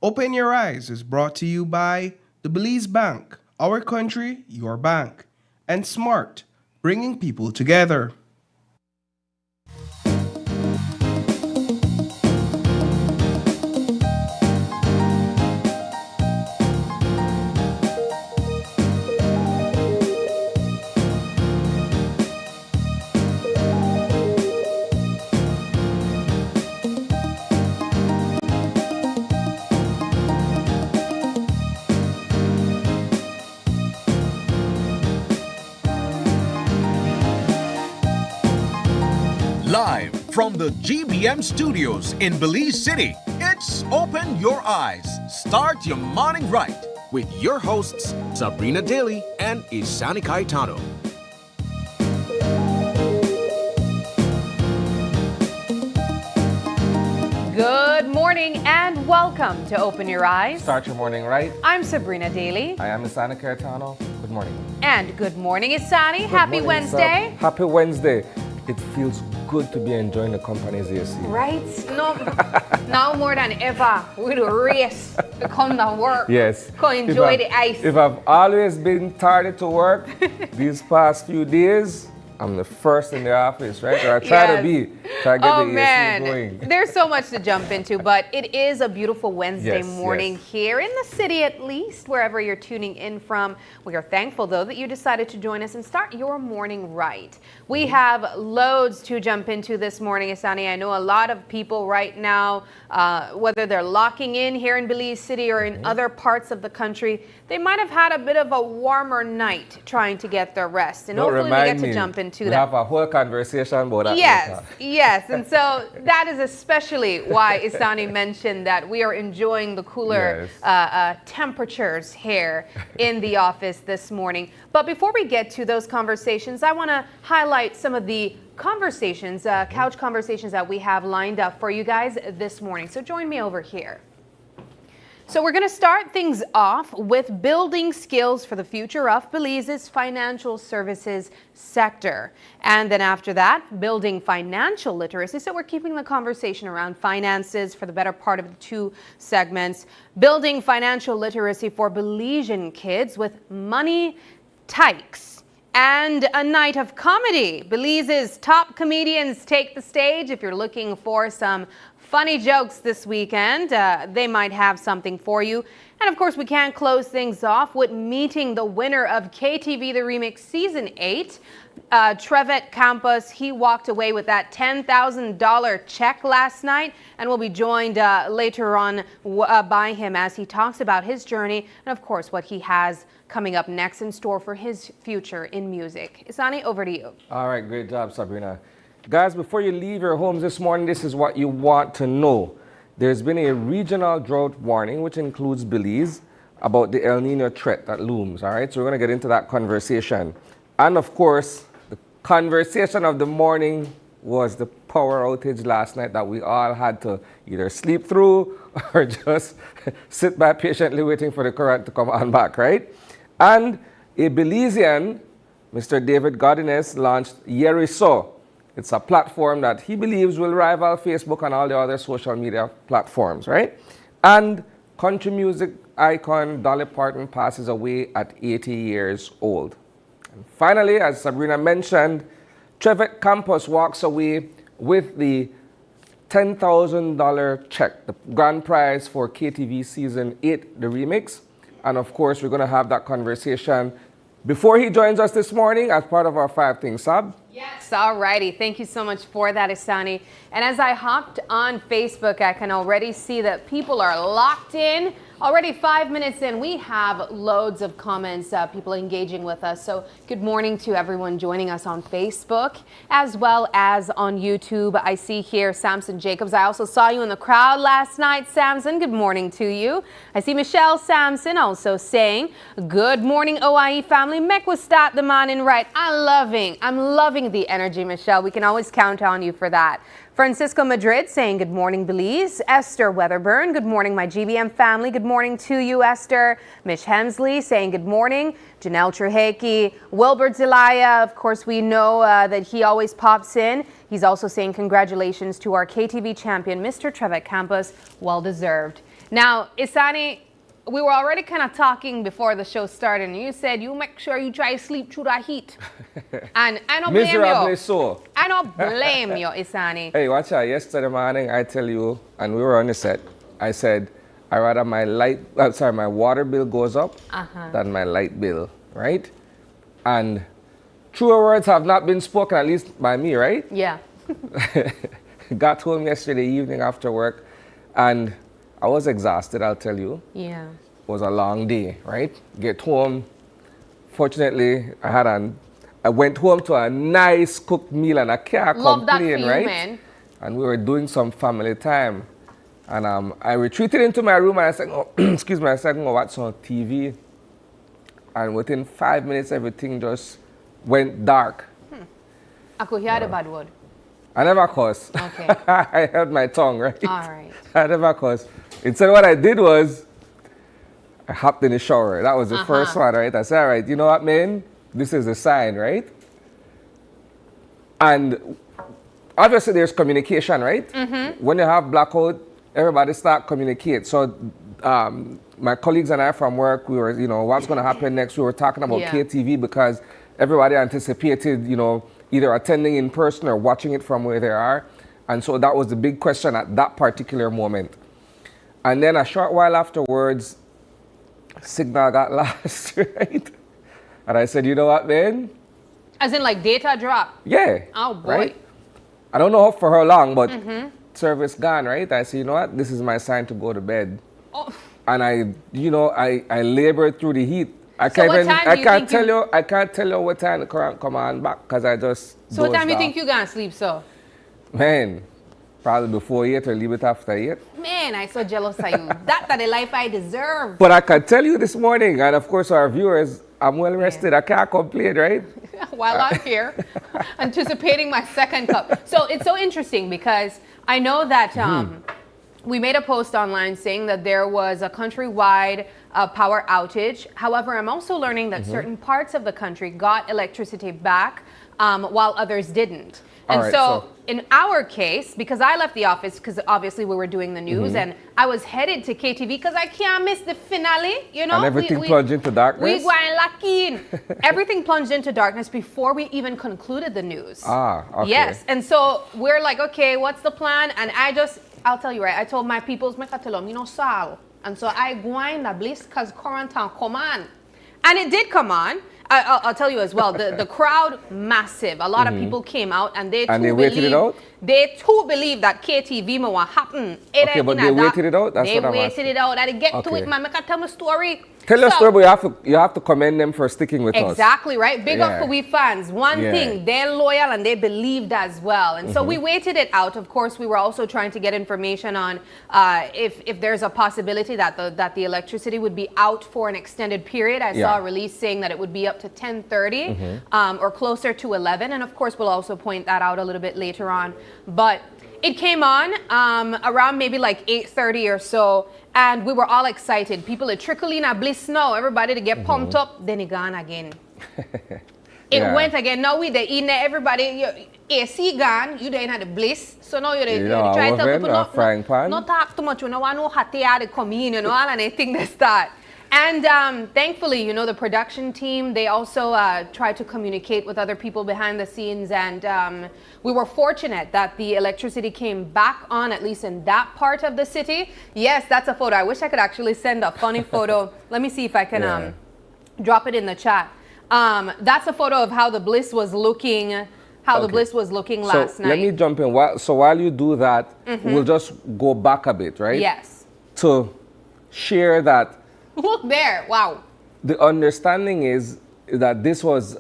Open Your Eyes is brought to you by the Belize Bank, our country, your bank, and Smart, bringing people together. Live from the GBM studios in Belize City, it's Open Your Eyes. Start your morning right with your hosts, Sabrina Daly and Isani Caetano. Good morning and welcome to Open Your Eyes. Start your morning right. I'm Sabrina Daly. I am Isani Caetano. Good morning. And good morning, Isani. Good Happy morning, Wednesday. Sab. Happy Wednesday. It feels good to be enjoying the company's AC. Right? No, now more than ever, we do race to come to work. Yes. Go enjoy the ice. If I've always been tardy to work, these past few days, I'm the first in the office, right? Or I try to be. Try to get the AC going. There's so much to jump into, but it is a beautiful Wednesday morning here in the city, at least, wherever you're tuning in from. We are thankful, though, that you decided to join us and start your morning right. We have loads to jump into this morning, Isani. I know a lot of people right now, whether they're locking in here in Belize City or in other parts of the country, they might have had a bit of a warmer night trying to get their rest. And hopefully we get to jump into that. We have a whole conversation about that. Yes. And so that is especially why Isani mentioned that we are enjoying the cooler temperatures here in the office this morning. But before we get to those conversations, I want to highlight some of the conversations, couch conversations that we have lined up for you guys this morning. So join me over here. So we're going to start things off with building skills for the future of Belize's financial services sector. And then after that, building financial literacy. So we're keeping the conversation around finances for the better part of the two segments. Building financial literacy for Belizean kids with money, Tykes. And a night of comedy. Belize's top comedians take the stage. If you're looking for some funny jokes this weekend, they might have something for you. And of course, we can't close things off with meeting the winner of KTV The Remix Season 8, Trevet Campos. He walked away with that $10,000 check last night, and we'll be joined later on by him as he talks about his journey and, of course, what he has coming up next in store for his future in music. Isani, over to you. All right, great job, Sabrina. Guys, before you leave your homes this morning, this is what you want to know. There's been a regional drought warning, which includes Belize, about the El Nino threat that looms. All right, so we're going to get into that conversation. And of course, the conversation of the morning was the power outage last night that we all had to either sleep through or just sit back patiently waiting for the current to come on back, right? And a Belizean, Mr. David Godinez, launched Yeriso. It's a platform that he believes will rival Facebook and all the other social media platforms, right? And country music icon Dolly Parton passes away at 80 years old. And finally, as Sabrina mentioned, Trevet Campos walks away with the $10,000 check, the grand prize for KTV Season 8, the remix. And of course, we're going to have that conversation before he joins us this morning as part of our 5 Things, Sab. Yes, all righty. Thank you so much for that, Isani. And as I hopped on Facebook, I can already see that people are locked in. Already 5 minutes in, we have loads of comments, people engaging with us. So good morning to everyone joining us on Facebook as well as on YouTube. I see here Samson Jacobs. I also saw you in the crowd last night, Samson. Good morning to you. I see Michelle Samson also saying, good morning, OIE family. Mekwastat the man in right. I'm loving the energy, Michelle. We can always count on you for that. Francisco Madrid saying good morning, Belize. Esther Weatherburn, good morning, my GBM family. Good morning to you, Esther. Mish Hemsley saying good morning. Janelle Trehaki, Wilbert Zelaya, of course we know that he always pops in. He's also saying congratulations to our KTV champion, Mr. Trevet Campos. Well deserved. Now, Isani, we were already kind of talking before the show started, and you said you make sure you try to sleep through that heat. And I don't blame Miserably you. so. I don't blame you, Isani. Hey, watch out. Yesterday morning, I tell you, and we were on the set, I said, I rather my water bill goes up than my light bill, right? And truer words have not been spoken, at least by me, right? Yeah. Got home yesterday evening after work, and I was exhausted, I'll tell you. Yeah. It was a long day, right? Get home. Fortunately, I went home to a nice cooked meal and I can't Love that for complain, you, right? man. And we were doing some family time. And I retreated into my room and I said, oh, excuse me, I said, I'm going to watch some TV. And within 5 minutes, everything just went dark. I could hear the bad word. I never cursed. Okay. I held my tongue, right? All right. I never cursed. Instead, what I did was, I hopped in the shower. That was the first one, right? I said, all right, you know what, man? This is a sign, right? And obviously, there's communication, right? When you have blackout, everybody start communicate. So my colleagues and I from work, we were, what's going to happen next? We were talking about KTV because everybody anticipated, either attending in person or watching it from where they are. And so that was the big question at that particular moment. And then a short while afterwards, signal got lost, right? And I said, you know what, man? As in like data drop? Yeah. Oh, boy. Right? I don't know for how long, but service gone, right? I said, you know what? This is my sign to go to bed. Oh. And I labored through the heat. I So what time do you can't think tell I can't tell you what time to come on back because I just So what time dozed you off. think you gonna sleep, so? Man, probably before 8 or leave it after 8. Man, I so jealous of you. That's the life I deserve. But I can tell you this morning, and of course our viewers, I'm well rested. I can't complain, right? While I'm here, anticipating my second cup. So it's so interesting because I know that we made a post online saying that there was a countrywide power outage. However, I'm also learning that certain parts of the country got electricity back while others didn't. And All right, so in our case, because I left the office because obviously we were doing the news and I was headed to KTV because I can't miss the finale, And everything plunged into darkness? We going lucky in. Everything plunged into darkness before we even concluded the news. Okay. Yes, and so we're like, okay, what's the plan? And I'll tell you, right, I told my peoples, I tell them, Sal. And so I go in the bliss because quarantine come on. And it did come on. I'll tell you as well, the crowd, massive. A lot of people came out and they waited it out? They too believe that KTV will happen. Okay, but they waited it out? That's they what I'm waited asking. it out. I get to Okay. it, man. I can tell my story. Tell your story, but you have to commend them for sticking with us. Exactly, right? Big up Yeah. for we fans. One Yeah. thing, they're loyal and they believed as well. And so we waited it out. Of course, we were also trying to get information on if there's a possibility that the electricity would be out for an extended period. I saw a release saying that it would be up to 10:30 or closer to 11. And of course, we'll also point that out a little bit later on. But it came on around maybe like 8:30 or so. And we were all excited. People are trickling a bliss now. Everybody to get pumped up. Then it gone again. It went again. Now we the in there. Everybody, your AC gone. You there in the bliss. So now you try to tell people not talk too much. You know, I know hot air to come in. You know, and I think they start. And thankfully, the production team, they also tried to communicate with other people behind the scenes. And we were fortunate that the electricity came back on, at least in that part of the city. Yes, that's a photo. I wish I could actually send a funny photo. Let me see if I can drop it in the chat. That's a photo of how the bliss was looking, the bliss was looking last night. Let me jump in. While you do that, we'll just go back a bit, right? Yes. To share that. Look there. Wow. The understanding is that this was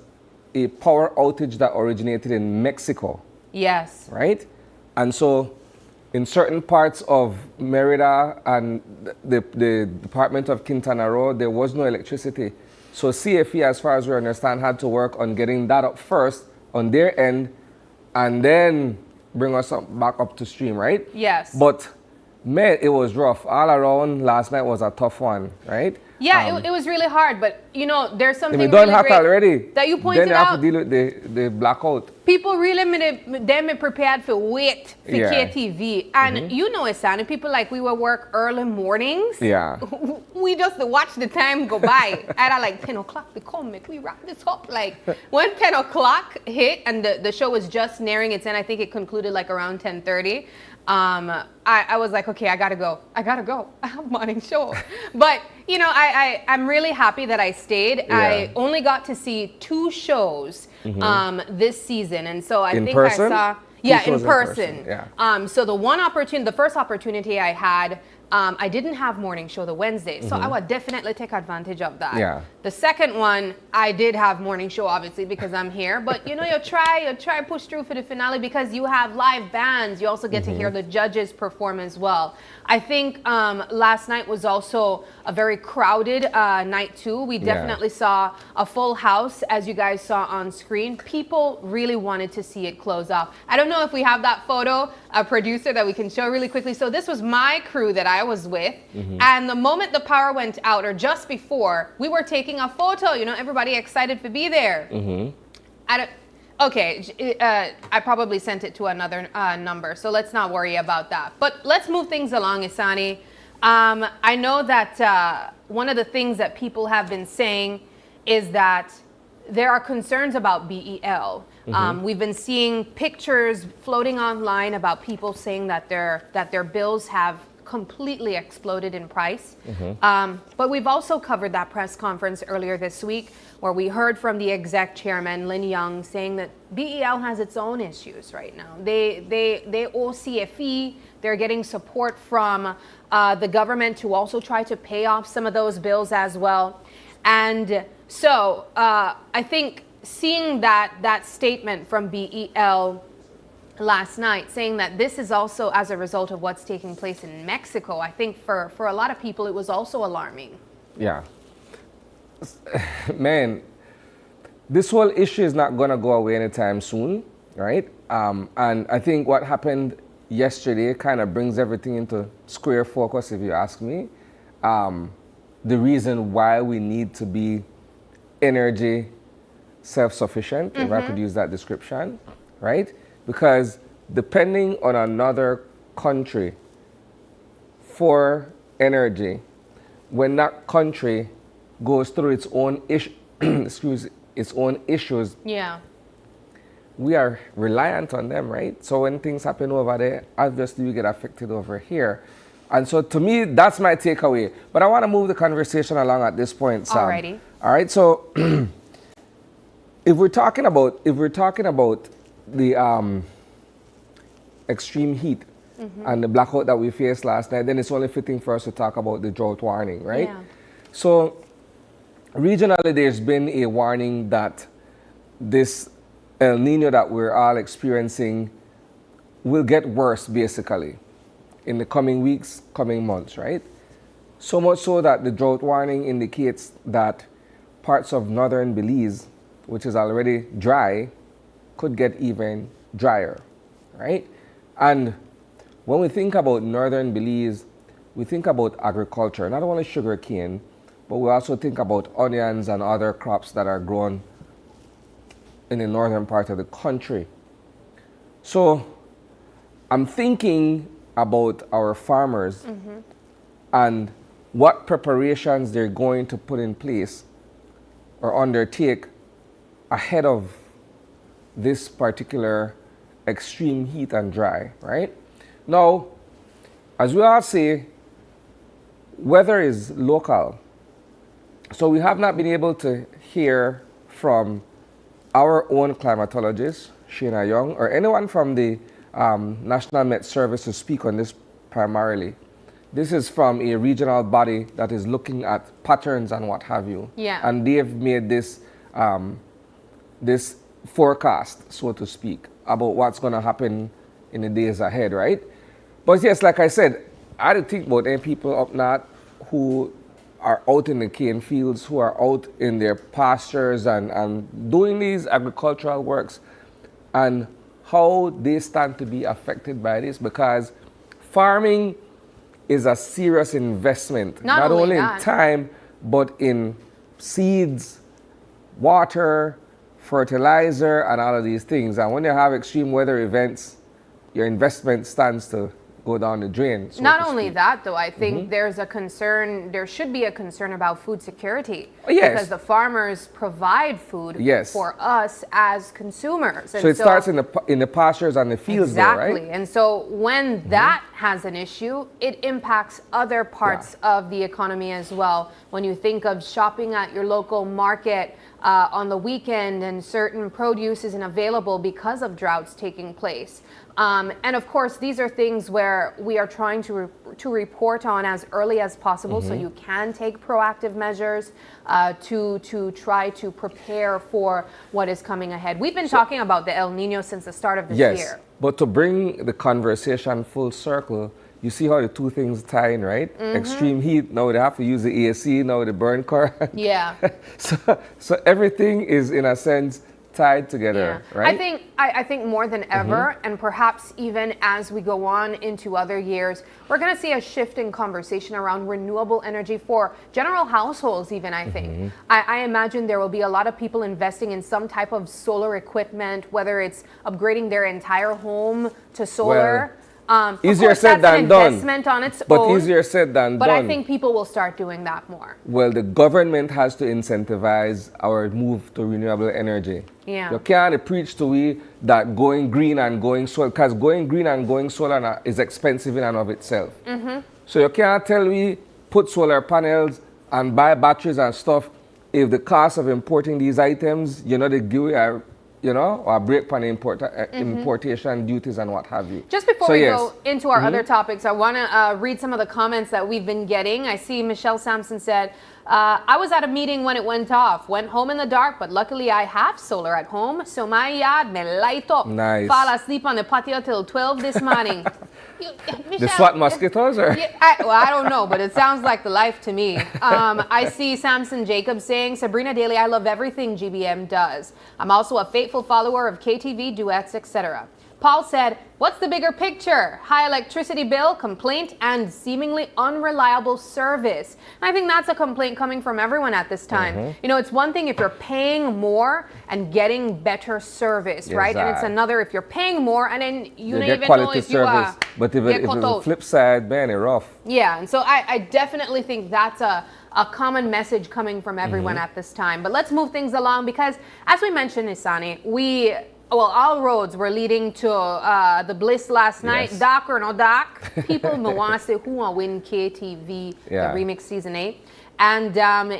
a power outage that originated in Mexico. Yes. Right? And so in certain parts of Merida and the Department of Quintana Roo, there was no electricity. So CFE, as far as we understand, had to work on getting that up first on their end and then bring us back up to stream, right? Yes. But man, it was rough. All around, last night was a tough one, right? Yeah, it was really hard, but you know, there's something If we done really hot great already, that you pointed then you have out. to deal with the blackout. People really them prepared for wait for Yeah. KTV, and you know, it's Sandy. People like we will work early mornings. Yeah. We just watch the time go by. At like 10 o'clock, they come make we wrap this up. Like when 10 o'clock hit and the show was just nearing its end, I think it concluded like around 10:30. I was like, okay, I gotta go. I have morning show. But you know, I'm really happy that I stayed. Yeah. I only got to see 2 shows this season, and so I In think person? I saw Two in shows in person. person, yeah. So the first opportunity I had, I didn't have morning show the Wednesday, so I would definitely take advantage of that. Yeah. The second one, I did have morning show, obviously, because I'm here. But you know, you try push through for the finale because you have live bands. You also get to hear the judges perform as well. I think last night was also a very crowded night too. We definitely saw a full house, as you guys saw on screen. People really wanted to see it close off. I don't know if we have that photo, a producer, that we can show really quickly. So this was my crew that I was with, and the moment the power went out, or just before, we were taking a photo. You know, everybody excited to be there. I probably sent it to another number, so let's not worry about that. But let's move things along, Isani. I know that one of the things that people have been saying is that there are concerns about BEL. We've been seeing pictures floating online about people saying that their bills have completely exploded in price. But we've also covered that press conference earlier this week where we heard from the exec chairman, Lin Young, saying that BEL has its own issues right now. They owe CFE. They're getting support from the government to also try to pay off some of those bills as well. And so I think seeing that statement from BEL last night saying that this is also as a result of what's taking place in Mexico, I think for a lot of people it was also alarming. Yeah. Man, this whole issue is not going to go away anytime soon, right? And I think what happened yesterday kind of brings everything into square focus, if you ask me. The reason why we need to be energy self-sufficient, if I could use that description, right? Because depending on another country for energy, when that country goes through its own its own issues, we are reliant on them, right? So when things happen over there, obviously we get affected over here. And so to me, that's my takeaway. But I want to move the conversation along at this point, Sam. Alrighty. All right, so if we're talking about the extreme heat and the blackout that we faced last night, then it's only fitting for us to talk about the drought warning, right? Yeah. So regionally, there's been a warning that this El Nino that we're all experiencing will get worse, basically, in the coming weeks, coming months, right? So much so that the drought warning indicates that parts of northern Belize, which is already dry, could get even drier, right? And when we think about northern Belize, we think about agriculture, not only sugar cane, but we also think about onions and other crops that are grown in the northern part of the country. So I'm thinking about our farmers and what preparations they're going to put in place or undertake ahead of this particular extreme heat and dry, right? Now, as we all say, weather is local. So we have not been able to hear from our own climatologist, Shana Young, or anyone from the National Met Service to speak on this primarily. This is from a regional body that is looking at patterns and what have you. Yeah. And they've made this this forecast, so to speak, about what's going to happen in the days ahead, right? But yes, like I said, I had to think about any people up north who are out in the cane fields, who are out in their pastures and doing these agricultural works, and how they stand to be affected by this, because farming is a serious investment, not only in time, but in seeds, water, fertilizer, and all of these things. And when you have extreme weather events, your investment stands to go down the drain. So Not only that, though, I think there's a concern, there should be a concern about food security. Yes. Because the farmers provide food for us as consumers. And so it starts in the pastures and the fields, exactly. though, right? And so when that has an issue, it impacts other parts of the economy as well. When you think of shopping at your local market on the weekend and certain produce isn't available because of droughts taking place. And of course, these are things where we are trying to report on as early as possible, so you can take proactive measures to try to prepare for what is coming ahead. We've been talking about the El Nino since the start of this year. But to bring the conversation full circle, you see how the two things tie in, right? Extreme heat, now they have to use the AC, now the burn current. Yeah. so everything is, in a sense, tied together, right? I think more than ever, and perhaps even as we go on into other years, we're going to see a shift in conversation around renewable energy for general households even, I think. I imagine there will be a lot of people investing in some type of solar equipment, whether it's upgrading their entire home to solar. Easier said than done. Investment on its but own, easier said than but done. I think people will start doing that more. Well, the government has to incentivize our move to renewable energy. Yeah. You can't preach to we that going green and going solar, because going green and going solar is expensive in and of itself. So you can't tell we put solar panels and buy batteries and stuff if the cost of importing these items, they give you or break on importation duties and what have you. Just before we go into our other topics, I want to read some of the comments that we've been getting. I see Michelle Sampson said, I was at a meeting when it went off, went home in the dark, but luckily I have solar at home, so my yard may light up. Nice. Fall asleep on the patio till 12 this morning. Michelle, the SWAT mosquitoes? Or? I don't know, but it sounds like the life to me. I see Samson Jacobs saying, Sabrina Daly, I love everything GBM does. I'm also a faithful follower of KTV, duets, etc. Paul said, what's the bigger picture? High electricity bill, complaint, and seemingly unreliable service. And I think that's a complaint coming from everyone at this time. It's one thing if you're paying more and getting better service, right? And it's another if you're paying more and then you don't even know if you are. But if it's the flip side, man, it's rough. Yeah, and so I definitely think that's a common message coming from everyone at this time. But let's move things along because, as we mentioned, Isani, all roads were leading to the Bliss last night. Dark or no dark, people want to say who will win KTV, the remix season 8. And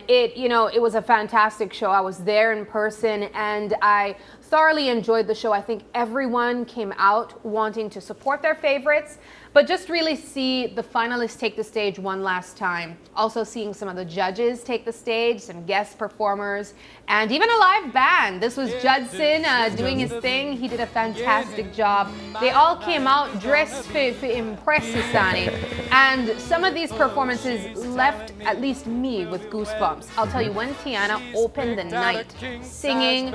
it was a fantastic show. I was there in person and I thoroughly enjoyed the show. I think everyone came out wanting to support their favorites, but just really see the finalists take the stage one last time. Also seeing some of the judges take the stage, some guest performers, and even a live band. This was Judson doing his thing. He did a fantastic job. They all came out dressed for impress Isani. And some of these performances left at least me with goosebumps. I'll tell you, when Tiana opened the night singing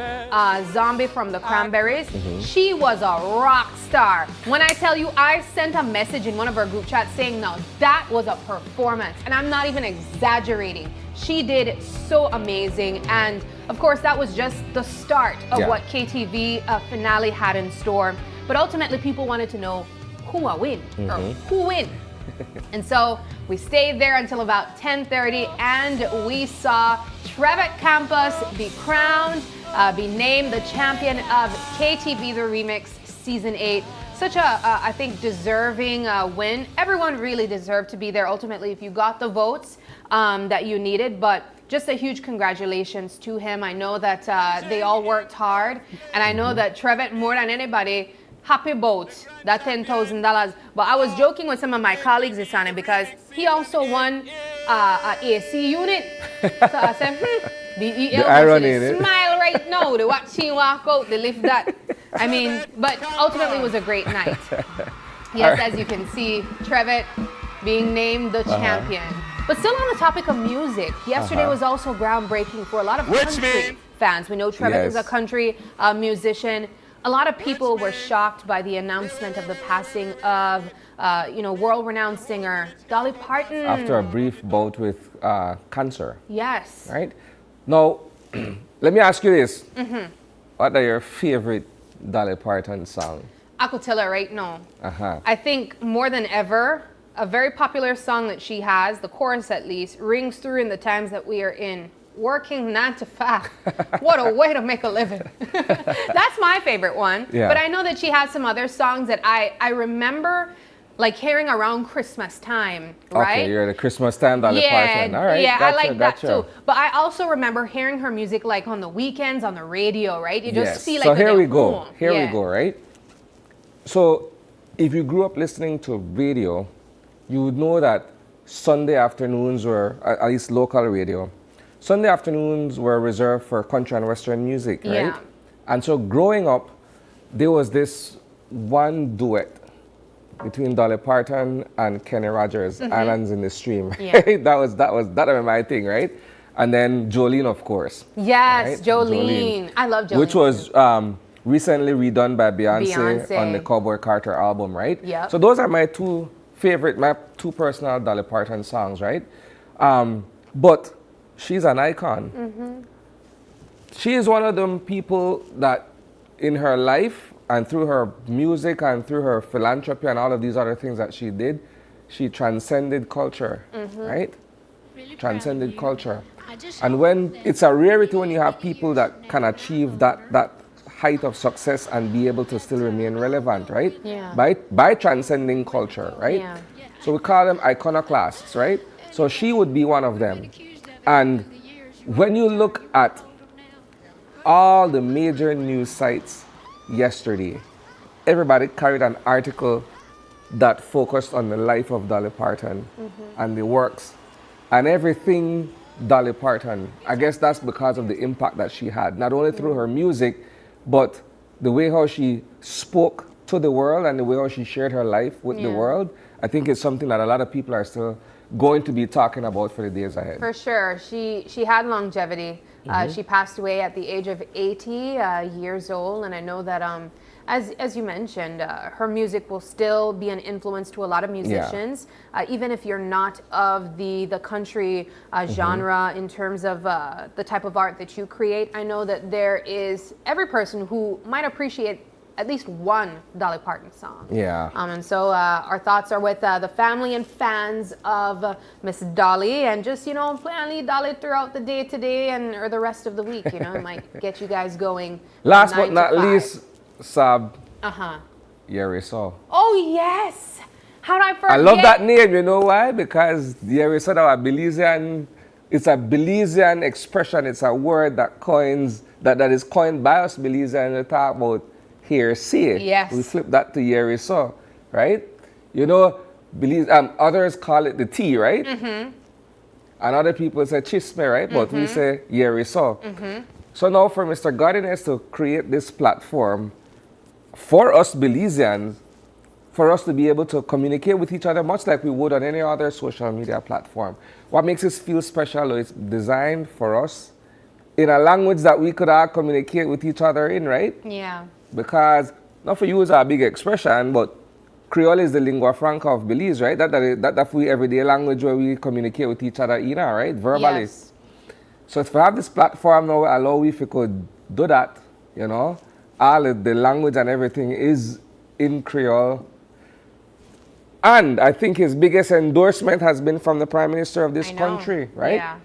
Zombie from the Cranberries, she was a rock star. When I tell you, I sent a message in one of our group chats saying, now that was a performance. And I'm not even exaggerating. She did so amazing. And of course, that was just the start of what KTV finale had in store. But ultimately, people wanted to know who will win or who win. And so we stayed there until about 10:30 and we saw Trevitt Campus be crowned, be named the champion of KTV The Remix Season 8. Such a, I think, deserving win. Everyone really deserved to be there ultimately if you got the votes that you needed, but just a huge congratulations to him. I know that they all worked hard, and I know that Trevitt, more than anybody, happy about that $10,000. But I was joking with some of my colleagues this morning because he also won an AC unit. So I said, the irony, smile right now. They watch him walk out, they lift that. I mean, but ultimately it was a great night. Yes, as you can see, Trevitt being named the champion. But still on the topic of music, yesterday was also groundbreaking for a lot of country fans. We know Trevitt is a country musician. a lot of people were shocked by the announcement of the passing of, world-renowned singer Dolly Parton. After a brief bout with cancer. Yes. Right? Now, let me ask you this. What are your favorite Dolly Parton songs? I could tell her right now. I think more than ever, a very popular song that she has, the chorus at least, rings through in the times that we are in. Working 9 to 5. What a way to make a living. That's my favorite one. Yeah. But I know that she has some other songs that I remember like hearing around Christmas time, right? Okay, you're the Christmas time Dolly Parton. All right. Yeah, gotcha, I like that gotcha. too. But I also remember hearing her music like on the weekends on the radio, right? You just feel like so here you're we there. go. Here Yeah. we go, right? So if you grew up listening to radio, you would know that Sunday afternoons were, at least local radio, Sunday afternoons were reserved for country and western music, right? Yeah. And so growing up, there was this one duet between Dolly Parton and Kenny Rogers, Islands in the Stream. Yeah. Right? That was my thing, right? And then Jolene, of course. Yes, right? Jolene. I love Jolene. Which was recently redone by Beyonce on the Beyonce. Cowboy Carter album, right? Yep. So those are my two personal Dolly Parton songs, right? But she's an icon. She is one of them people that in her life and through her music and through her philanthropy and all of these other things that she did, she transcended culture, right? Transcended culture. And when it's a rarity when you have people that can achieve that height of success and be able to still remain relevant, right? Yeah. By transcending culture, right? Yeah. So we call them iconoclasts, right? So she would be one of them. And when you look at all the major news sites yesterday, everybody carried an article that focused on the life of Dolly Parton and the works and everything Dolly Parton. I guess that's because of the impact that she had, not only through her music, but the way how she spoke to the world and the way how she shared her life with the world. I think it's something that a lot of people are still going to be talking about for the days ahead. For sure. She had longevity. She passed away at the age of 80 years old, and I know that as you mentioned, her music will still be an influence to a lot of musicians, even if you're not of the country genre in terms of the type of art that you create. I know that there is every person who might appreciate at least one Dolly Parton song. Yeah. And so our thoughts are with the family and fans of Miss Dolly, and just, play on Dolly throughout the day today or the rest of the week, it might get you guys going. Last but 9 to not 5. least, Sab. Uh-huh. Yeriso. Oh, yes. How did I forget? I love that name, you know why? Because Yeriso, it's a Belizean expression. It's a word that is coined by us Belizean to talk about here, see. Yes. We flip that to Yeriso, right? Belize, others call it the tea, right? And other people say chisme, right? But we say Yeriso. So now for Mr. Godinez to create this platform for us Belizeans, for us to be able to communicate with each other much like we would on any other social media platform. What makes it feel special is designed for us in a language that we could all communicate with each other in, right? Yeah. Because, not for you is a big expression, but Creole is the lingua franca of Belize, right? That's the everyday language where we communicate with each other in, right? Verbally. Yes. So if we have this platform now, allow if we could do that, all of the language and everything is in Creole. And I think his biggest endorsement has been from the Prime Minister of this country, right? Yeah.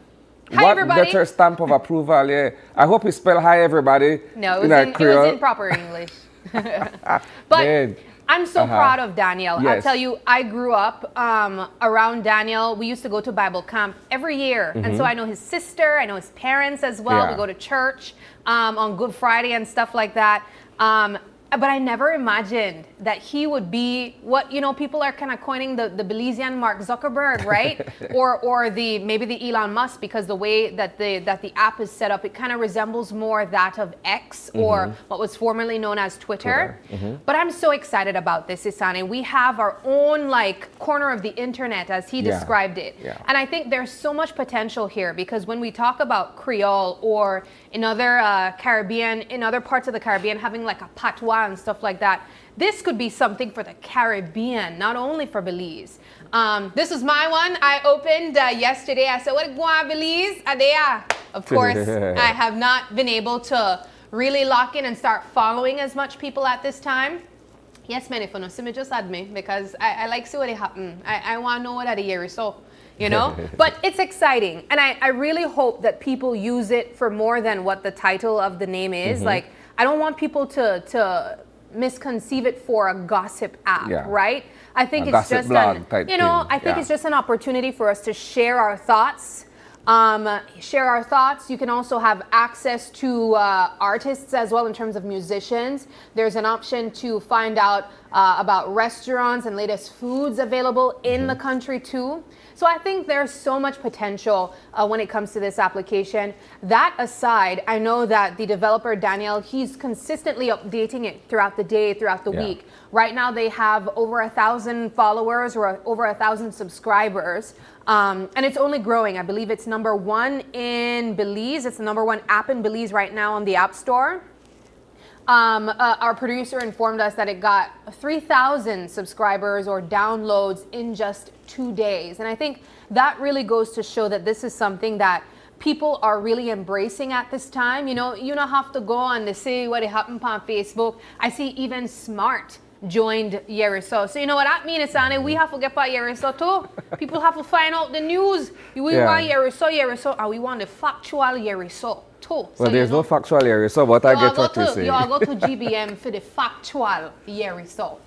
Hi, What everybody. better stamp of approval, yeah. I hope you spell hi, everybody. No, it was in proper English. But Man. I'm so proud of Daniel. I'll Yes. tell you, I grew up around Daniel. We used to go to Bible camp every year. And so I know his sister, I know his parents as well. Yeah. We go to church on Good Friday and stuff like that. but I never imagined that he would be what, people are kind of coining the Belizean Mark Zuckerberg, right? or maybe the Elon Musk, because the way that the app is set up, it kind of resembles more that of X, or what was formerly known as Twitter. But I'm so excited about this, Isani. We have our own corner of the internet, as he described it. And I think there's so much potential here, because when we talk about Creole, or in other in other parts of the Caribbean, having a patois and stuff like that, this could be something for the Caribbean, not only for Belize. This is my one. I opened yesterday. I said, what go Belize? Adea. Of course, I have not been able to really lock in and start following as much people at this time. Yes, man, if you know, see me, just add me, because I like see what it happen. I want to know what at a year or so. But it's exciting, and I really hope that people use it for more than what the title of the name is. I don't want people to misconceive it for a gossip app, right? I think it's just it's just an opportunity for us to share our thoughts. You can also have access to artists as well, in terms of musicians. There's an option to find out about restaurants and latest foods available in the country too. So I think there's so much potential when it comes to this application. That aside, I know that the developer, Daniel, he's consistently updating it throughout the day, throughout the week. Right now they have over 1,000 followers, or over 1,000 subscribers. And it's only growing. I believe it's #1 in Belize. It's the #1 app in Belize right now on the App Store. Our producer informed us that it got 3,000 subscribers or downloads in just 2 days. And I think that really goes to show that this is something that people are really embracing at this time. You don't have to go on to see what happened on Facebook. I see even Smart joined Yeriso. So you know what that means, Isani? We have to get by Yeriso too. People have to find out the news. We want Yeriso, and we want the factual Yeriso too. Well, so, there's no factual Yeriso, but I get what you say. You all go to GBM for the factual Yeriso.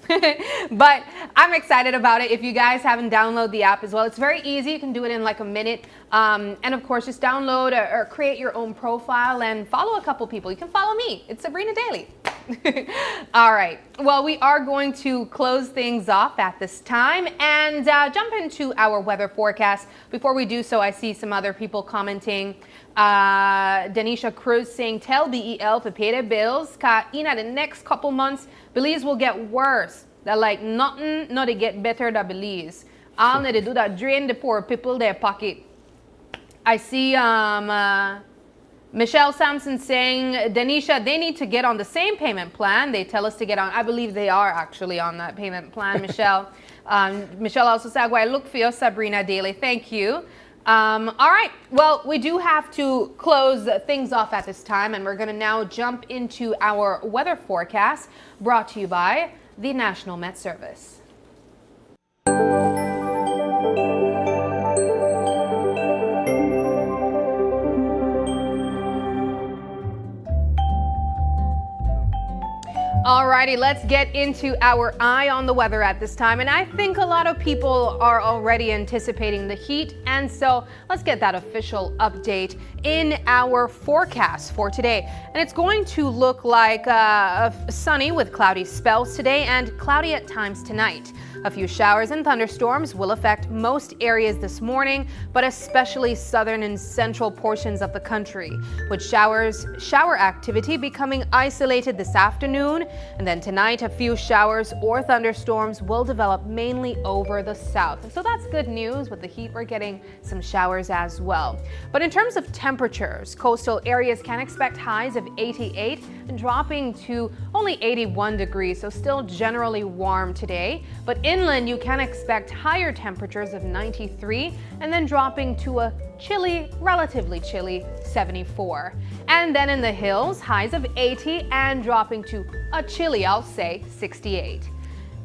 But I'm excited about it. If you guys haven't downloaded the app as well, it's very easy. You can do it in a minute. And of course, just download or create your own profile and follow a couple people. You can follow me. It's Sabrina Daly. All right. Well, we are going to close things off at this time and jump into our weather forecast. Before we do so, I see some other people commenting. Denisha Cruz saying, tell BEL to pay their bills. In the next couple months, Belize will get worse. That nothing, not to get better than Belize. All need to do that, drain the poor people their pocket. I see Michelle Sampson saying, Denisha, they need to get on the same payment plan. They tell us to get on. I believe they are actually on that payment plan, Michelle. Michelle also said, I look for you, Sabrina Daly. Thank you. All right. Well, we do have to close things off at this time, and we're going to now jump into our weather forecast brought to you by the National Met Service. Alrighty, let's get into our eye on the weather at this time. And I think a lot of people are already anticipating the heat. And so let's get that official update in our forecast for today. And it's going to look like sunny with cloudy spells today and cloudy at times tonight. A few showers and thunderstorms will affect most areas this morning, but especially southern and central portions of the country, with shower activity becoming isolated this afternoon. And then tonight, a few showers or thunderstorms will develop mainly over the south. So that's good news. With the heat, we're getting some showers as well. But in terms of temperatures, coastal areas can expect highs of 88 and dropping to only 81 degrees, so still generally warm today. But inland, you can expect higher temperatures of 93 and then dropping to a relatively chilly 74. And then in the hills, highs of 80 and dropping to a chilly, I'll say, 68.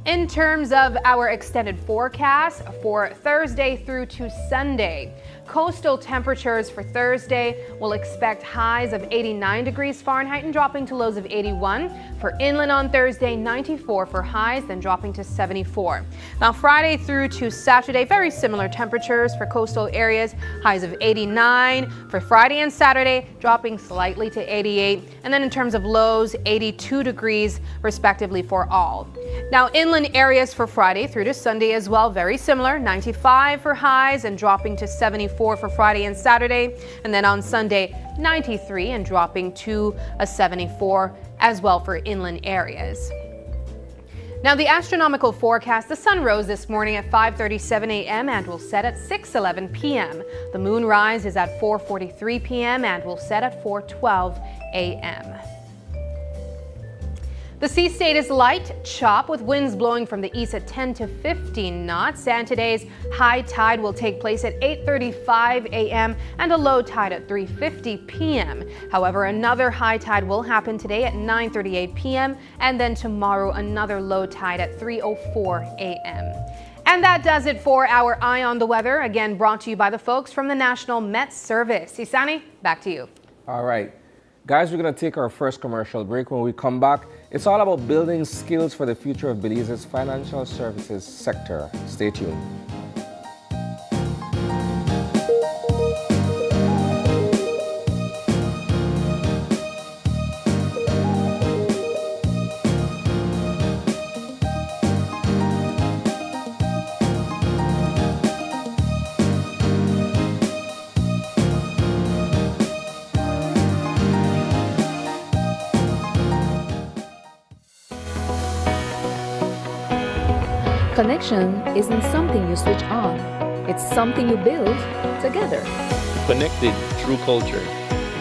In terms of our extended forecast for Thursday through to Sunday, coastal temperatures for Thursday will expect highs of 89 degrees Fahrenheit and dropping to lows of 81. For inland on Thursday, 94 for highs, then dropping to 74. Now Friday through to Saturday, very similar temperatures for coastal areas, highs of 89. For Friday and Saturday, dropping slightly to 88. And then in terms of lows, 82 degrees respectively for all. Now inland areas for Friday through to Sunday as well, very similar, 95 for highs and dropping to 74 for Friday and Saturday. And then on Sunday, 93 and dropping to a 74 as well for inland areas. Now the astronomical forecast, the sun rose this morning at 5:37 a.m. and will set at 6:11 p.m. The moon rise is at 4:43 p.m. and will set at 4:12 a.m. The sea state is light chop with winds blowing from the east at 10 to 15 knots, and today's high tide will take place at 8:35 a.m. and a low tide at 3:50 p.m. However, another high tide will happen today at 9:38 p.m. and then tomorrow another low tide at 3:04 a.m. And that does it for our Eye on the Weather, again brought to you by the folks from the National Met Service. Isani, back to you. All right. Guys, we're going to take our first commercial break. When we come back, it's all about building skills for the future of Belize's financial services sector. Stay tuned. Connection isn't something you switch on. It's something you build together. Connected through culture.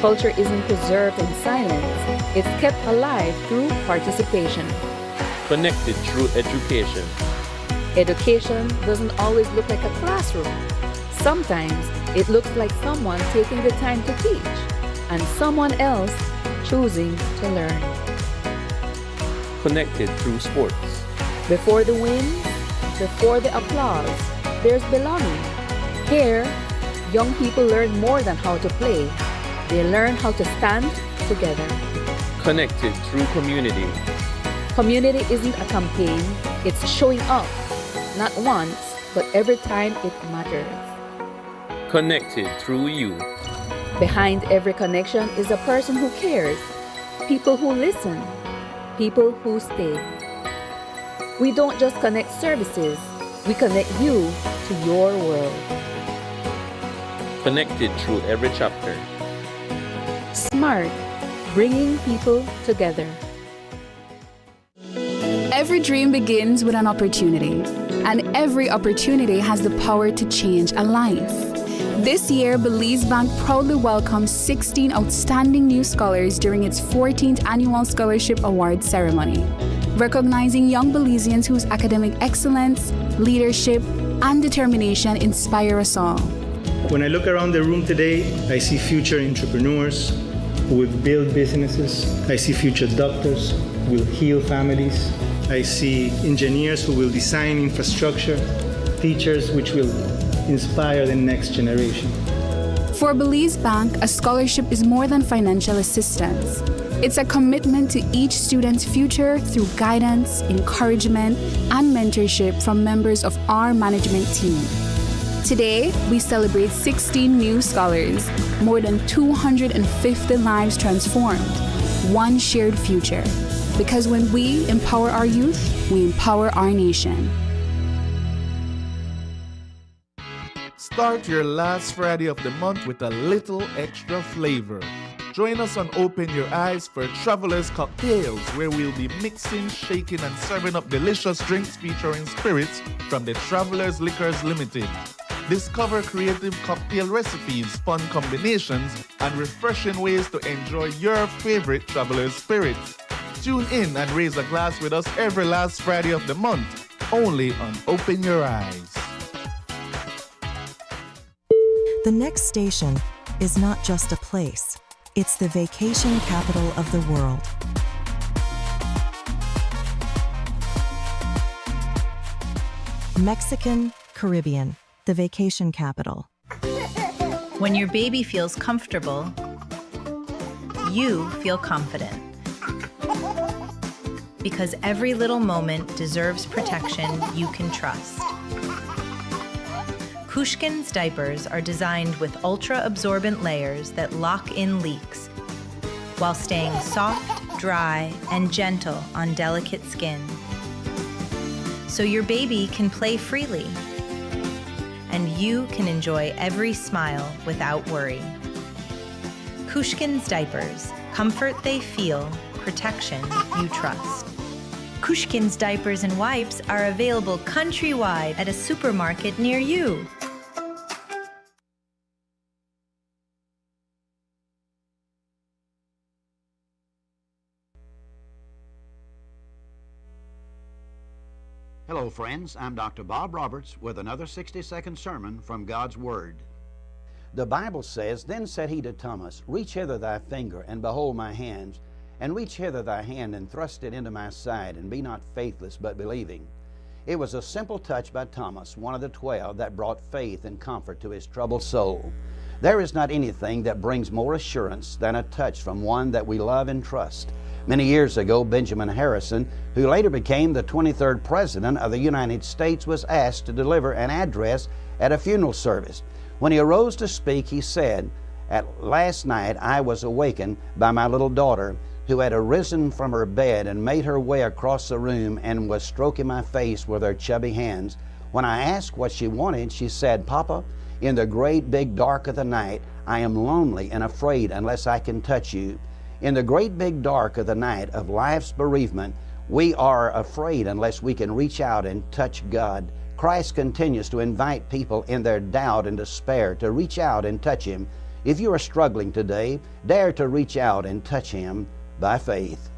Culture isn't preserved in silence. It's kept alive through participation. Connected through education. Education doesn't always look like a classroom. Sometimes it looks like someone taking the time to teach and someone else choosing to learn. Connected through sports. Before the win, before the applause, there's belonging. Here, young people learn more than how to play. They learn how to stand together. Connected through community. Community isn't a campaign, it's showing up. Not once, but every time it matters. Connected through you. Behind every connection is a person who cares. People who listen. People who stay. We don't just connect services, we connect you to your world. Connected through every chapter. Smart, bringing people together. Every dream begins with an opportunity, and every opportunity has the power to change a life. This year, Belize Bank proudly welcomes 16 outstanding new scholars during its 14th annual Scholarship Award ceremony, recognizing young Belizeans whose academic excellence, leadership, and determination inspire us all. When I look around the room today, I see future entrepreneurs who will build businesses. I see future doctors who will heal families. I see engineers who will design infrastructure, teachers which will inspire the next generation. For Belize Bank, a scholarship is more than financial assistance. It's a commitment to each student's future through guidance, encouragement, and mentorship from members of our management team. Today, we celebrate 16 new scholars, more than 250 lives transformed, one shared future. Because when we empower our youth, we empower our nation. Start your last Friday of the month with a little extra flavor. Join us on Open Your Eyes for Travelers Cocktails, where we'll be mixing, shaking, and serving up delicious drinks featuring spirits from the Travelers Liquors Limited. Discover creative cocktail recipes, fun combinations, and refreshing ways to enjoy your favorite Travelers spirits. Tune in and raise a glass with us every last Friday of the month, only on Open Your Eyes. The next station is not just a place, it's the vacation capital of the world. Mexican, Caribbean, the vacation capital. When your baby feels comfortable, you feel confident. Because every little moment deserves protection you can trust. Kushkin's diapers are designed with ultra-absorbent layers that lock in leaks while staying soft, dry, and gentle on delicate skin. So your baby can play freely, and you can enjoy every smile without worry. Kushkin's diapers, comfort they feel, protection you trust. Kushkin's diapers and wipes are available countrywide at a supermarket near you. Hello, friends. I'm Dr. Bob Roberts with another 60-second sermon from God's Word. The Bible says, "Then said he to Thomas, Reach hither thy finger, and behold my hands, and reach hither thy hand, and thrust it into my side, and be not faithless, but believing." It was a simple touch by Thomas, one of the 12, that brought faith and comfort to his troubled soul. There is not anything that brings more assurance than a touch from one that we love and trust. Many years ago, Benjamin Harrison, who later became the 23rd President of the United States, was asked to deliver an address at a funeral service. When he arose to speak, he said, "Last night I was awakened by my little daughter, who had arisen from her bed and made her way across the room and was stroking my face with her chubby hands. When I asked what she wanted, she said, 'Papa, in the great big dark of the night, I am lonely and afraid unless I can touch you.' In the great big dark of the night of life's bereavement, we are afraid unless we can reach out and touch God. Christ continues to invite people in their doubt and despair to reach out and touch Him. If you are struggling today, dare to reach out and touch Him by faith."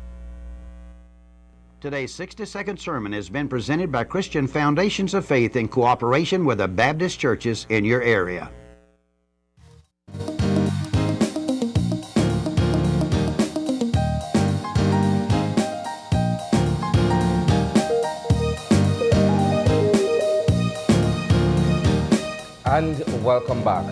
Today's 60-second sermon has been presented by Christian Foundations of Faith in cooperation with the Baptist churches in your area. And welcome back.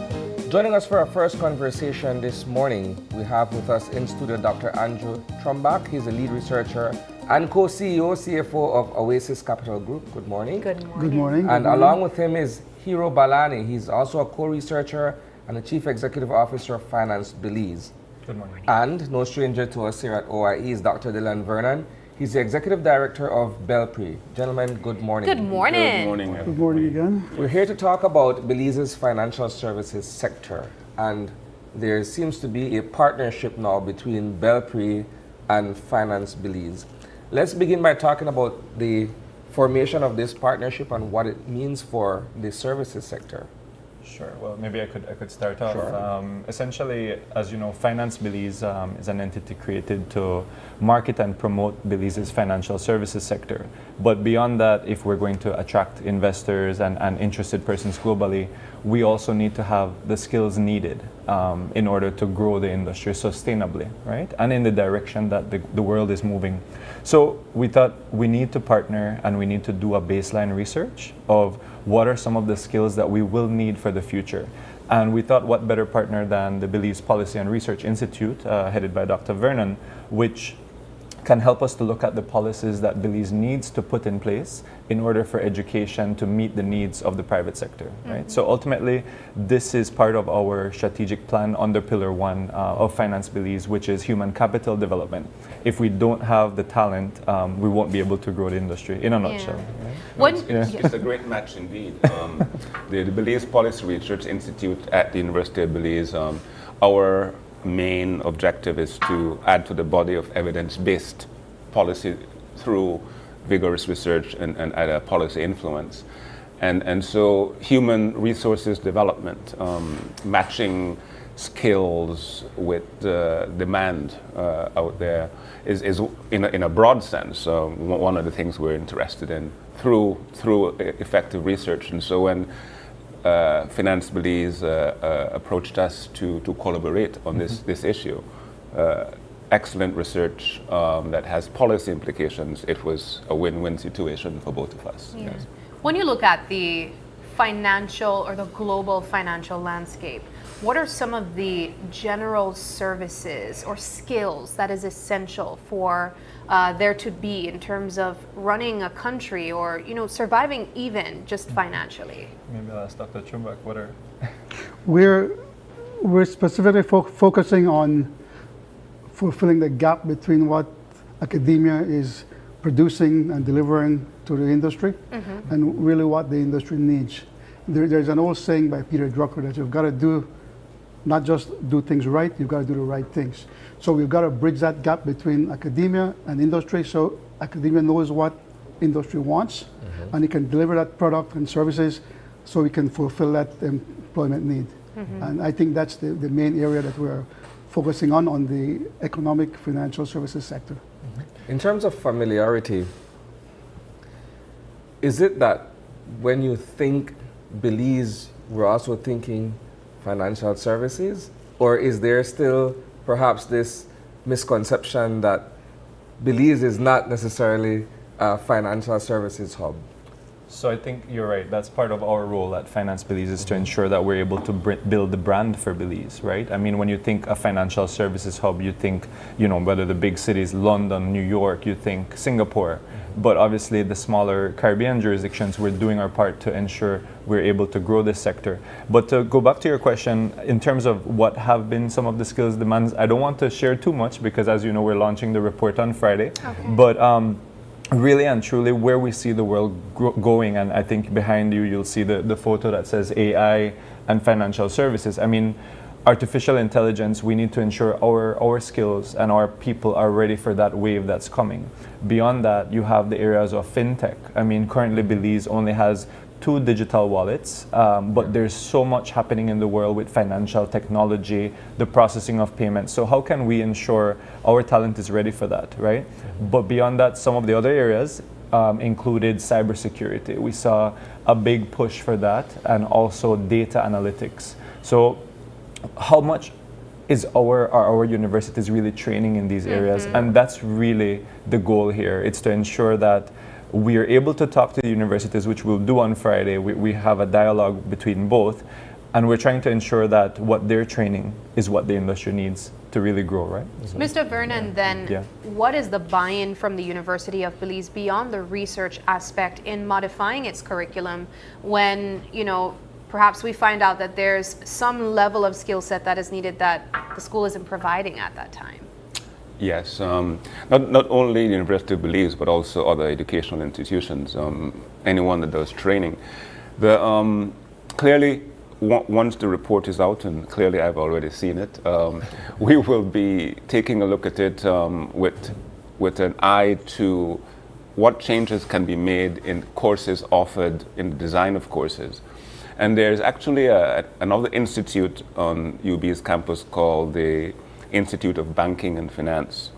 Joining us for our first conversation this morning, we have with us in studio Dr. Andrew Trumbach. He's a lead researcher and co-CEO, CFO of Oasis Capital Group. Good morning. Good morning. Good morning. And along with him is Hiro Balani. He's also a co-researcher and the Chief Executive Officer of Finance Belize. Good morning. And no stranger to us here at OIE is Dr. Dylan Vernon. He's the Executive Director of Belpre. Gentlemen, good morning. Good morning. Good morning. Good morning again. We're here to talk about Belize's financial services sector, and there seems to be a partnership now between Belpre and Finance Belize. Let's begin by talking about the formation of this partnership and what it means for the services sector. Sure. Well, maybe I could start off. Sure. Essentially, as you know, Finance Belize is an entity created to market and promote Belize's financial services sector. But beyond that, if we're going to attract investors and interested persons globally, we also need to have the skills needed in order to grow the industry sustainably, right? And in the direction that the world is moving. So we thought we need to partner and we need to do a baseline research of what are some of the skills that we will need for the future. And we thought what better partner than the Belize Policy and Research Institute, headed by Dr. Vernon, which can help us to look at the policies that Belize needs to put in place in order for education to meet the needs of the private sector, right? So ultimately, this is part of our strategic plan under Pillar 1 of Finance Belize, which is human capital development. If we don't have the talent, we won't be able to grow the industry in a nutshell. Right? It's a great match indeed. The Belize Policy Research Institute at the University of Belize, our main objective is to add to the body of evidence-based policy through vigorous research and policy influence. And so human resources development, matching skills with demand out there is in a broad sense one of the things we're interested in through effective research. And so when Finance Belize approached us to collaborate on this issue. Excellent research that has policy implications. It was a win-win situation for both of us. Yeah. Yes. When you look at the financial or the global financial landscape, what are some of the general services or skills that is essential for there to be in terms of running a country or surviving even just financially? Maybe I'll ask Dr. Chumbak, what are... We're specifically focusing on fulfilling the gap between what academia is producing and delivering to the industry and really what the industry needs. There's an old saying by Peter Drucker that you've got to not just do things right, you've got to do the right things. So we've got to bridge that gap between academia and industry so academia knows what industry wants and it can deliver that product and services so we can fulfill that employment need. And I think that's the main area that we're focusing on the economic financial services sector. In terms of familiarity, is it that when you think Belize, we're also thinking financial services? Or is there still perhaps this misconception that Belize is not necessarily a financial services hub? So I think you're right. That's part of our role at Finance Belize is to ensure that we're able to build the brand for Belize, right? I mean, when you think a financial services hub, you think, whether the big cities, London, New York, you think Singapore. But obviously the smaller Caribbean jurisdictions, we're doing our part to ensure we're able to grow this sector. But to go back to your question, in terms of what have been some of the skills demands, I don't want to share too much because as you know, we're launching the report on Friday. Okay. But really and truly where we see the world going, and I think behind you'll see the photo that says AI and financial services. I mean, artificial intelligence, we need to ensure our skills and our people are ready for that wave that's coming. Beyond that, you have the areas of fintech. I mean, currently Belize only has 2 digital wallets, but there's so much happening in the world with financial technology, the processing of payments. So how can we ensure our talent is ready for that, right? But beyond that, some of the other areas included cybersecurity. We saw a big push for that, and also data analytics. So how much is our universities really training in these areas? And that's really the goal here. It's to ensure that we are able to talk to the universities, which we'll do on Friday. We have a dialogue between both, and we're trying to ensure that what they're training is what the industry needs to really grow, right? Mr. Vernon, then, what is the buy-in from the University of Belize beyond the research aspect in modifying its curriculum when, perhaps we find out that there's some level of skill set that is needed that the school isn't providing at that time? Yes, not only the University of Belize, but also other educational institutions, anyone that does training. Clearly, once the report is out, and clearly I've already seen it, we will be taking a look at it with an eye to what changes can be made in courses offered in the design of courses. And there's actually another institute on UB's campus called the Institute of Banking and Finance.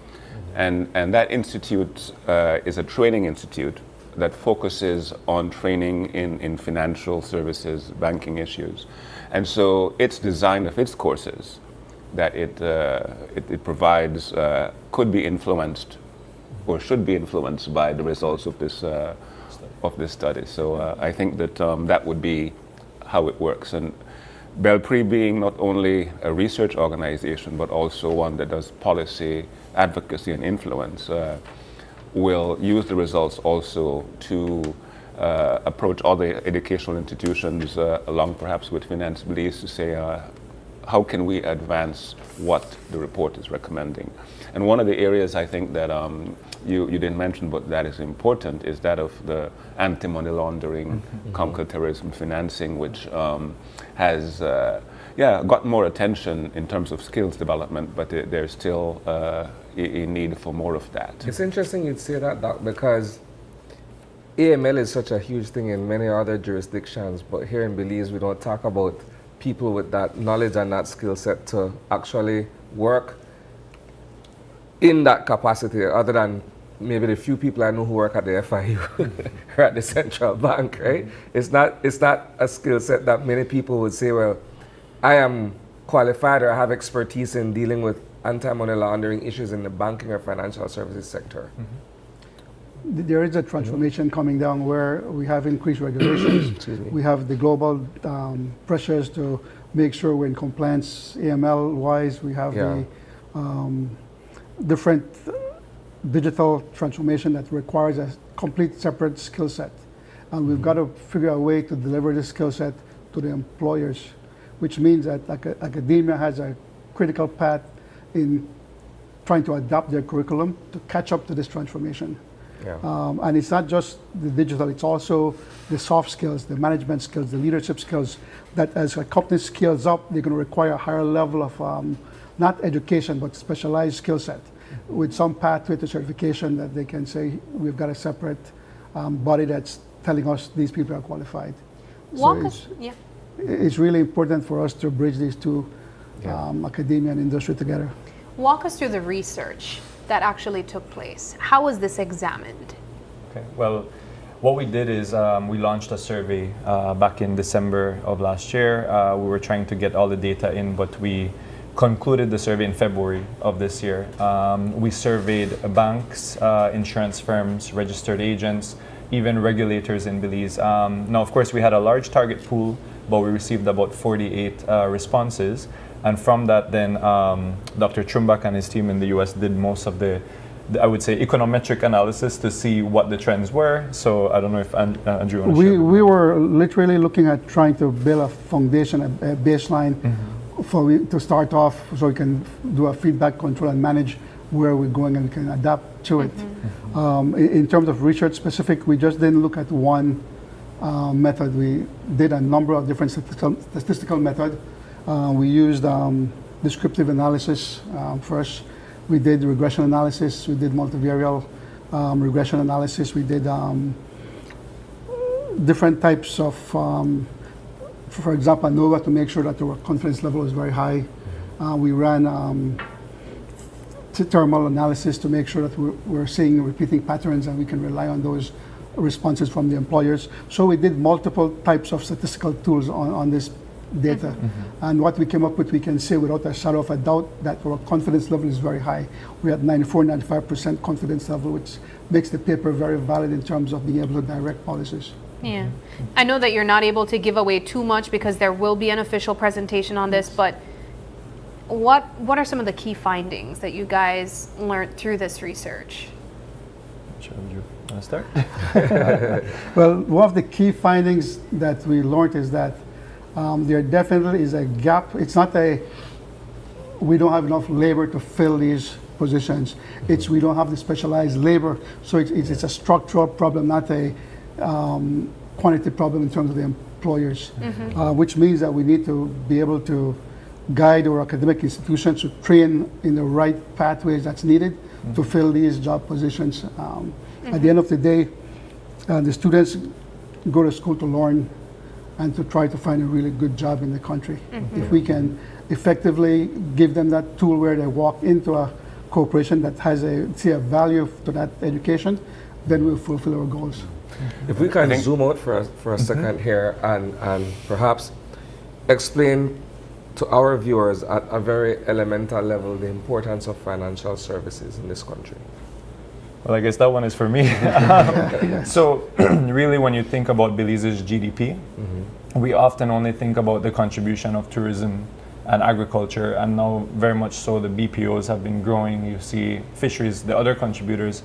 And that institute is a training institute that focuses on training in financial services, banking issues. And so its design of its courses that it provides could be influenced or should be influenced by the results of this study. So I think that that would be how it works. And Belpre being not only a research organization, but also one that does policy, advocacy, and influence, will use the results also to approach other educational institutions, along perhaps with Finance Belize, to say, how can we advance what the report is recommending? And one of the areas I think that you didn't mention, but that is important, is that of the anti-money laundering, counter-terrorism financing, which has got more attention in terms of skills development, but there's still a need for more of that. It's interesting you'd say that, Doc, because AML is such a huge thing in many other jurisdictions, but here in Belize we don't talk about people with that knowledge and that skill set to actually work in that capacity, other than maybe the few people I know who work at the FIU or at the central bank, right? It's not a skill set that many people would say, well, I am qualified or I have expertise in dealing with anti-money laundering issues in the banking or financial services sector. there is a transformation coming down where we have increased regulations. We have the global pressures to make sure we're in compliance AML-wise. We have the different digital transformation that requires a complete separate skill set. And we've got to figure out a way to deliver this skill set to the employers, which means that academia has a critical path in trying to adapt their curriculum to catch up to this transformation. And it's not just the digital, it's also the soft skills, the management skills, the leadership skills, that as a company scales up, they're going to require a higher level of, not education, but specialized skill set, with some pathway to certification that they can say, we've got a separate body that's telling us these people are qualified. It's really important for us to bridge these two, academia and industry together. Walk us through the research that actually took place. How was this examined? Okay, well, what we did is we launched a survey back in December of last year. We were trying to get all the data in, but we concluded the survey in February of this year. We surveyed banks, insurance firms, registered agents, even regulators in Belize. Now, of course, we had a large target pool, but we received about 48 responses. And from that, then Dr. Trumbach and his team in the US did most of the, I would say, econometric analysis to see what the trends were. So I don't know if Andrew wants to share. We were literally looking at trying to build a foundation, a baseline to start off, so we can do a feedback control and manage where we're going and can adapt to it. In terms of research specific, we just didn't look at one method. We did a number of different statistical methods. We used descriptive analysis first. We did regression analysis. We did multivariate regression analysis. We did different types of, for example, ANOVA to make sure that our confidence level is very high. We ran thermal analysis to make sure that we're seeing repeating patterns and we can rely on those responses from the employers. So we did multiple types of statistical tools on this data. And what we came up with, we can say without a shadow of a doubt that our confidence level is very high. We're at 94-95% confidence level, which makes the paper very valid in terms of being able to direct policies. Yeah. I know that you're not able to give away too much because there will be an official presentation on this, but what are some of the key findings that you guys learned through this research? Sure, you want to start? Well, one of the key findings that we learned is that there definitely is a gap. It's not we don't have enough labor to fill these positions. It's we don't have the specialized labor. So it's a structural problem, not a quantity problem in terms of the employers, which means that we need to be able to guide our academic institutions to train in the right pathways that's needed to fill these job positions. At the end of the day, the students go to school to learn and to try to find a really good job in the country. If we can effectively give them that tool where they walk into a corporation that has see a value to that education, then we'll fulfill our goals. If we can zoom out for a second here and perhaps explain to our viewers at a very elemental level the importance of financial services in this country. Well, I guess that one is for me. So really, when you think about Belize's GDP, we often only think about the contribution of tourism and agriculture, and now very much so the BPOs have been growing. You see fisheries, the other contributors.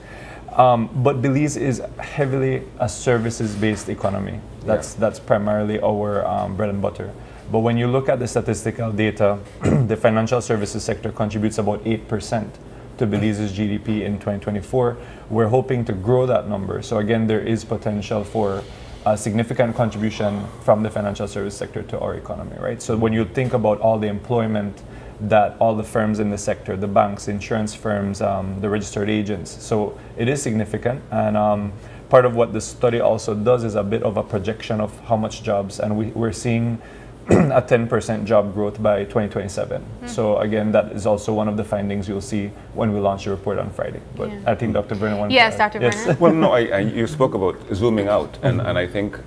But Belize is heavily a services-based economy. That's primarily our bread and butter. But when you look at the statistical data, the financial services sector contributes about 8% to Belize's GDP in 2024. We're hoping to grow that number. So again, there is potential for a significant contribution from the financial service sector to our economy, right? So when you think about all the employment that all the firms in the sector, the banks, insurance firms, the registered agents, so it is significant. And part of what the study also does is a bit of a projection of how much jobs, and we're seeing a 10% job growth by 2027. So again, that is also one of the findings you'll see when we launch the report on Friday. But I think Dr. Vernon wanted to Dr. Vernon. Well, no, you spoke about zooming out, and I think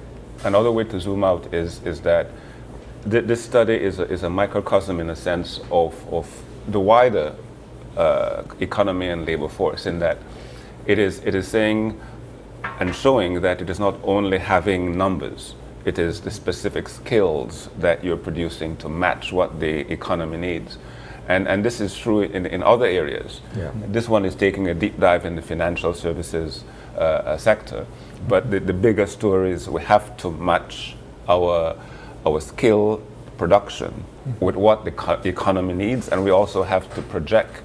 another way to zoom out is that this study is a microcosm in a sense of the wider economy and labor force, in that it is saying and showing that it is not only having numbers, it is the specific skills that you're producing to match what the economy needs. And this is true in other areas. Yeah. This one is taking a deep dive in the financial services sector. But the bigger story is we have to match our skill production with what the economy needs, and we also have to project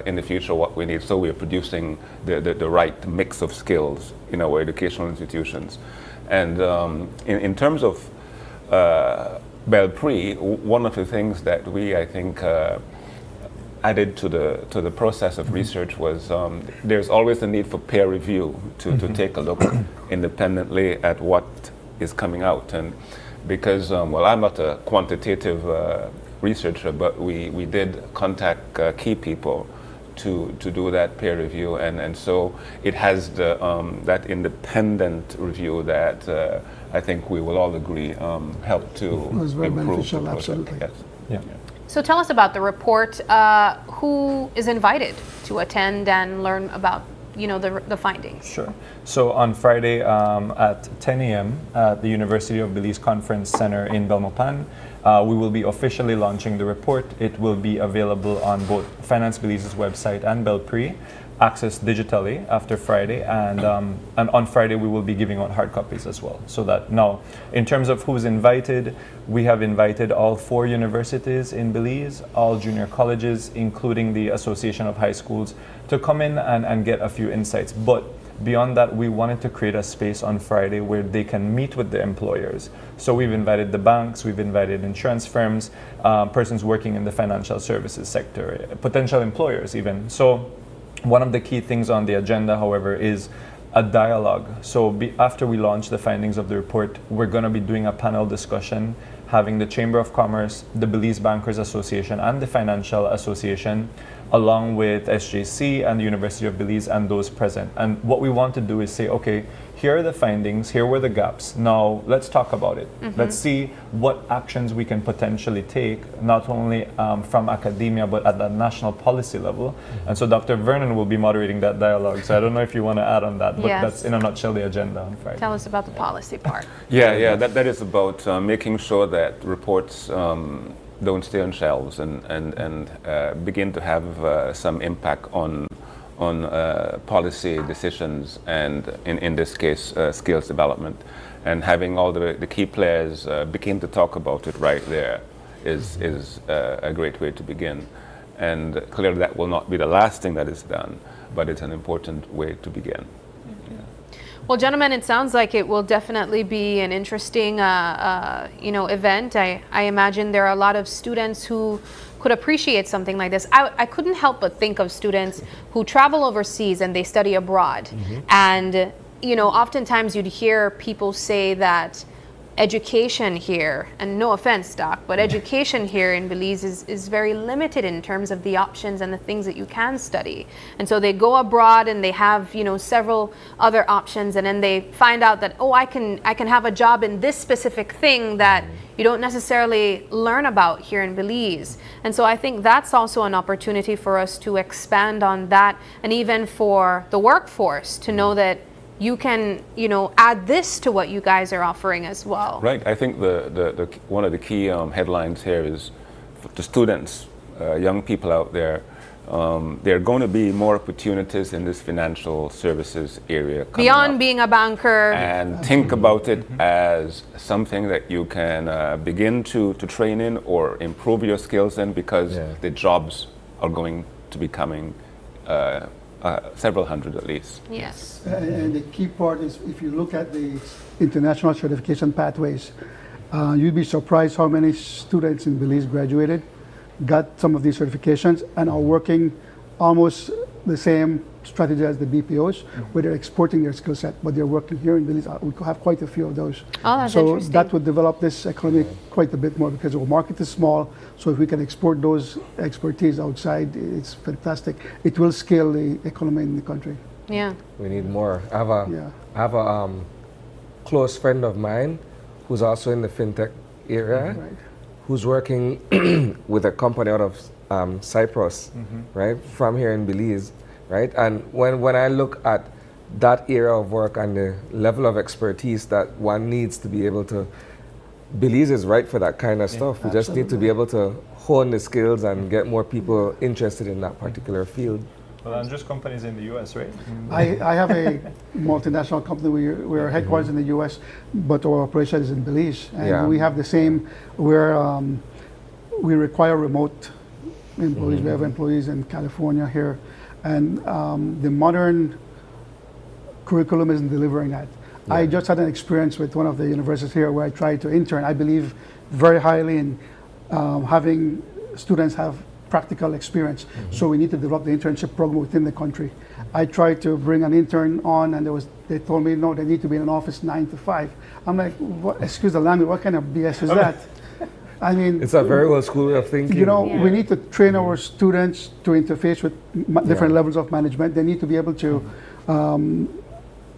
in the future what we need. So we are producing the right mix of skills in our educational institutions. And in terms of Belpre, one of the things that we, I think, added to the process of research was there's always a need for peer review to take a look independently at what is coming out. And because, well, I'm not a quantitative researcher, but we did contact key people to do that peer review, and so it has that independent review that I think we will all agree help to It was very improve beneficial, the project. absolutely. Yes. Yeah. So tell us about the report. Who is invited to attend and learn about, the findings? Sure. So on Friday at 10 a.m. at the University of Belize Conference Center in Belmopan, we will be officially launching the report. It will be available on both Finance Belize's website and Belpre, accessed digitally after Friday, and on Friday we will be giving out hard copies as well. So that now, in terms of who's invited, we have invited all 4 universities in Belize, all junior colleges, including the Association of High Schools, to come in and get a few insights. But beyond that, we wanted to create a space on Friday where they can meet with the employers. So we've invited the banks, we've invited insurance firms, persons working in the financial services sector, potential employers even. So one of the key things on the agenda, however, is a dialogue. So after we launch the findings of the report, we're going to be doing a panel discussion, having the Chamber of Commerce, the Belize Bankers Association, and the Financial Association, along with SJC and the University of Belize and those present. And what we want to do is say, okay, here are the findings, here were the gaps. Now let's talk about it. Let's see what actions we can potentially take, not only from academia, but at the national policy level. And so Dr. Vernon will be moderating that dialogue. So I don't know if you want to add on that, but that's in a nutshell the agenda on Friday. Tell us about the policy part. Yeah, that is about making sure that reports don't stay on shelves and begin to have some impact on policy decisions and, in this case, skills development. And having all the key players begin to talk about it right there is a great way to begin. And clearly that will not be the last thing that is done, but it's an important way to begin. Well, gentlemen, it sounds like it will definitely be an interesting, event. I imagine there are a lot of students who could appreciate something like this. I couldn't help but think of students who travel overseas and they study abroad. And, oftentimes you'd hear people say that education here, and no offense, Doc, but education here in Belize is very limited in terms of the options and the things that you can study. And so they go abroad and they have, several other options, and then they find out that, I can have a job in this specific thing that you don't necessarily learn about here in Belize. And so I think that's also an opportunity for us to expand on that, and even for the workforce to know that you can, add this to what you guys are offering as well. Right. I think the one of the key headlines here is the students, young people out there. There are going to be more opportunities in this financial services area. Beyond being a banker. And think about it as something that you can begin to train in or improve your skills in, because the jobs are going to be coming. Several hundred at least. Yes. And the key part is, if you look at the international certification pathways, you'd be surprised how many students in Belize graduated, got some of these certifications, and are working almost the same strategy as the BPOs, where they're exporting their skill set, but they're working here in Belize. We have quite a few of those. Oh, that's so interesting. that would develop this economy quite a bit more, because our market is small. So if we can export those expertise outside, it's fantastic. It will scale the economy in the country. Yeah. We need more. I have a close friend of mine who's also in the fintech area, who's working with a company out of Cyprus, right, from here in Belize, right? And when I look at that area of work and the level of expertise that one needs to be able to. Belize is right for that kind of stuff. We just need to be able to hone the skills and get more people interested in that particular field. Well, and just companies in the U.S., right? I have a multinational company. We are headquarters in the U.S., but our operation is in Belize. And we have the same, where we require remote employees. We have employees in California here. And the modern curriculum isn't delivering that. I just had an experience with one of the universities here where I tried to intern. I believe very highly in having students have practical experience. So we need to develop the internship program within the country. I tried to bring an intern on, and they told me, no, they need to be in an office 9 to 5. I'm like, what, excuse the language, what kind of BS is that? I mean, it's a very old school way of thinking. You know, we need to train our students to interface with different levels of management. They need to be able to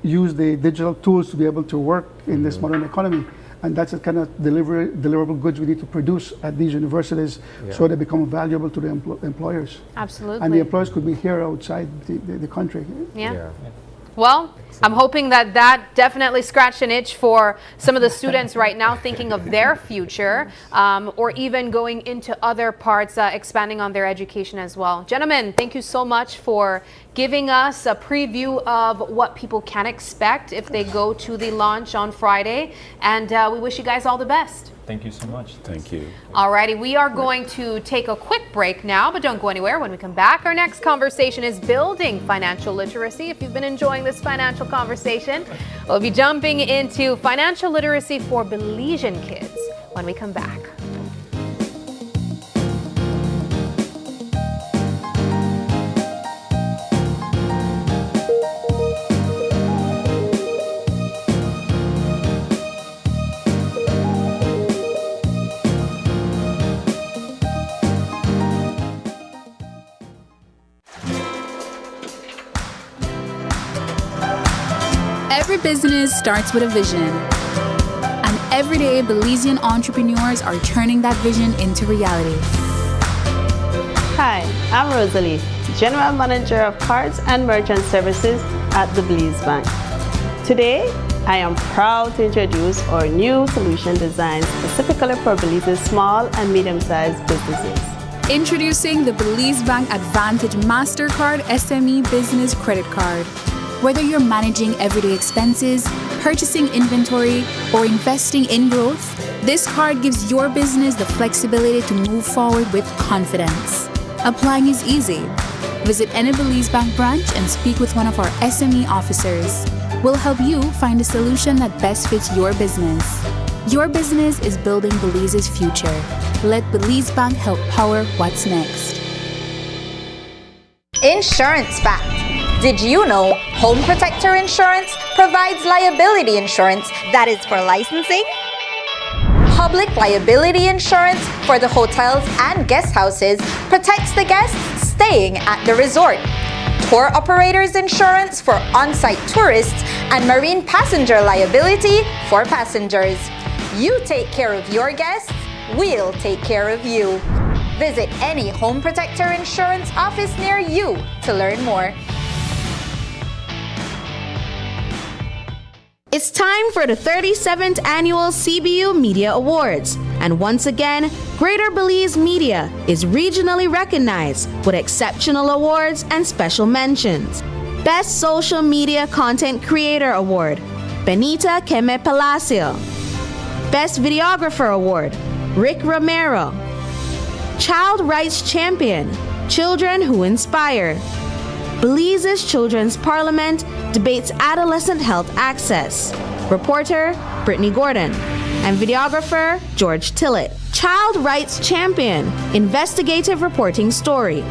use the digital tools to be able to work in this modern economy. And that's the kind of deliverable goods we need to produce at these universities so they become valuable to the employers. Absolutely. And the employers could be here outside the country. Yeah. Well, I'm hoping that definitely scratched an itch for some of the students right now thinking of their future, or even going into other parts, expanding on their education as well. Gentlemen, thank you so much for giving us a preview of what people can expect if they go to the launch on Friday. And we wish you guys all the best. Thank you so much. Thank you. Alrighty, we are going to take a quick break now, but don't go anywhere. When we come back, our next conversation is building financial literacy. If you've been enjoying this financial conversation, we'll be jumping into financial literacy for Belizean kids when we come back. Every business starts with a vision. And every day, Belizean entrepreneurs are turning that vision into reality. Hi, I'm Rosalie, General Manager of Cards and Merchant Services at the Belize Bank. Today, I am proud to introduce our new solution designed specifically for Belize's small and medium-sized businesses. Introducing the Belize Bank Advantage MasterCard SME Business Credit Card. Whether you're managing everyday expenses, purchasing inventory, or investing in growth, this card gives your business the flexibility to move forward with confidence. Applying is easy. Visit any Belize Bank branch and speak with one of our SME officers. We'll help you find a solution that best fits your business. Your business is building Belize's future. Let Belize Bank help power what's next. Insurance fact. Did you know Home Protector Insurance provides liability insurance that is for licensing? Public liability insurance for the hotels and guest houses protects the guests staying at the resort. Tour operators insurance for on-site tourists and marine passenger liability for passengers. You take care of your guests, we'll take care of you. Visit any Home Protector Insurance office near you to learn more. It's time for the 37th Annual CBU Media Awards. And once again, Greater Belize Media is regionally recognized with exceptional awards and special mentions. Best Social Media Content Creator Award, Benita Keme Palacio. Best Videographer Award, Rick Romero. Child Rights Champion, Children Who Inspire. Belize's Children's Parliament debates adolescent health access. Reporter, Brittany Gordon. And videographer, George Tillett. Child Rights Champion, investigative reporting story.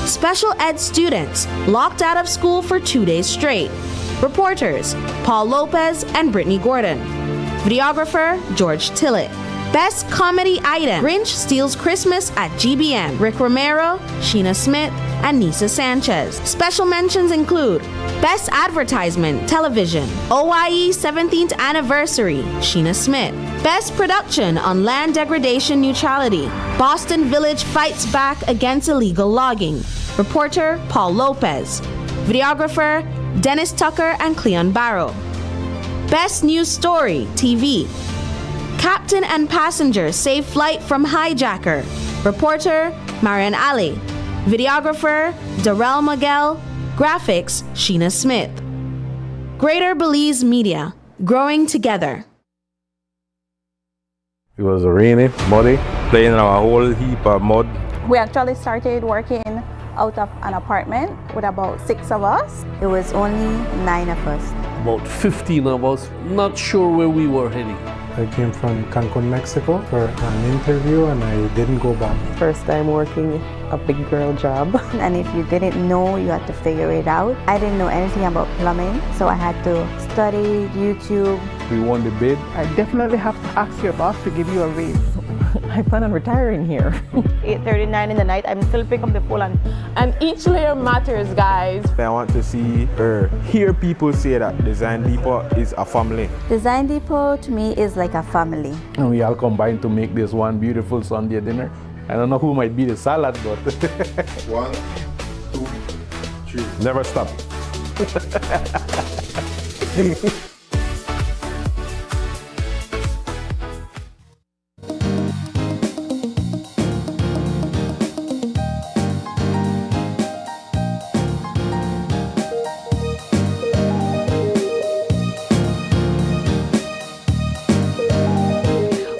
Special ed students locked out of school for 2 days straight. Reporters, Paul Lopez and Brittany Gordon. Videographer, George Tillett. Best Comedy Item, Grinch Steals Christmas at GBM, Rick Romero, Sheena Smith, and Nisa Sanchez. Special mentions include Best Advertisement, Television, OIE 17th Anniversary, Sheena Smith. Best Production on Land Degradation Neutrality, Boston Village Fights Back Against Illegal Logging. Reporter, Paul Lopez. Videographer, Dennis Tucker and Cleon Barrow. Best News Story, TV. Captain and passenger save flight from hijacker. Reporter, Marian Ali. Videographer, Darrell Miguel. Graphics, Sheena Smith. Greater Belize Media, growing together. It was rainy, muddy, playing in a whole heap of mud. We actually started working out of an apartment with about 6 of us. It was only 9 of us. About 15 of us, not sure where we were heading. I came from Cancun, Mexico for an interview and I didn't go back. First time working a big girl job. And if you didn't know, you had to figure it out. I didn't know anything about plumbing, so I had to study YouTube. We won the bid. I definitely have to ask your boss to give you a raise. I plan on retiring here. 8:39 in the night, I'm still picking up the phone. And each layer matters, guys. I want to see or hear people say that Design Depot is a family. Design Depot to me is like a family. And we all combine to make this one beautiful Sunday dinner. I don't know who might be the salad, but 1, 2, 3. Never stop.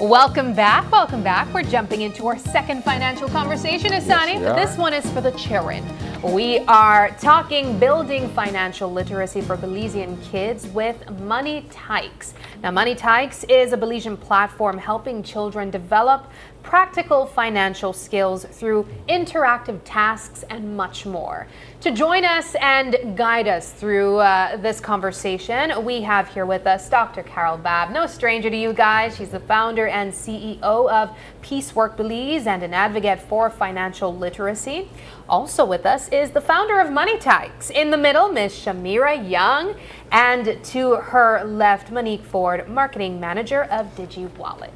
Welcome back. Welcome back. We're jumping into our second financial conversation, Asani. Yes, This one is for the children. We are talking building financial literacy for Belizean kids with Money Tykes. Now, Money Tykes is a Belizean platform helping children develop practical financial skills through interactive tasks and much more. To join us and guide us through this conversation, we have here with us Dr. Carol Babb, no stranger to you guys. She's the founder and CEO of Peacework Belize and an advocate for financial literacy. Also with us is the founder of Money Tykes. In the middle, Ms. Shamira Young, and to her left, Monique Ford, marketing manager of DigiWallet.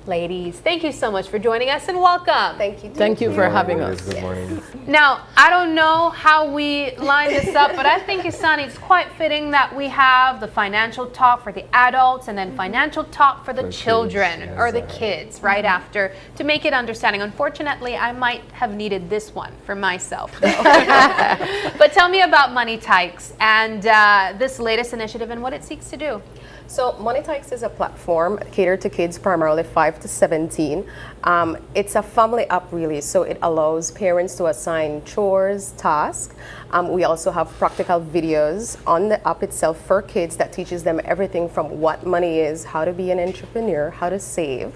Ladies, thank you so much for joining us and welcome. Thank you. Thank you for having us. Good morning. Now, I don't know how we line this up, but I think, Isani, it's quite fitting that we have the financial talk for the adults and then financial talk for the children or the kids right after to make it understanding. Unfortunately, I might have needed this one for myself, though. But tell me about Money Tykes and this latest initiative and what it seeks to do. So Money Tykes is a platform catered to kids primarily 5 to 17. It's a family app really, so it allows parents to assign chores, tasks. We also have practical videos on the app itself for kids that teaches them everything from what money is, how to be an entrepreneur, how to save,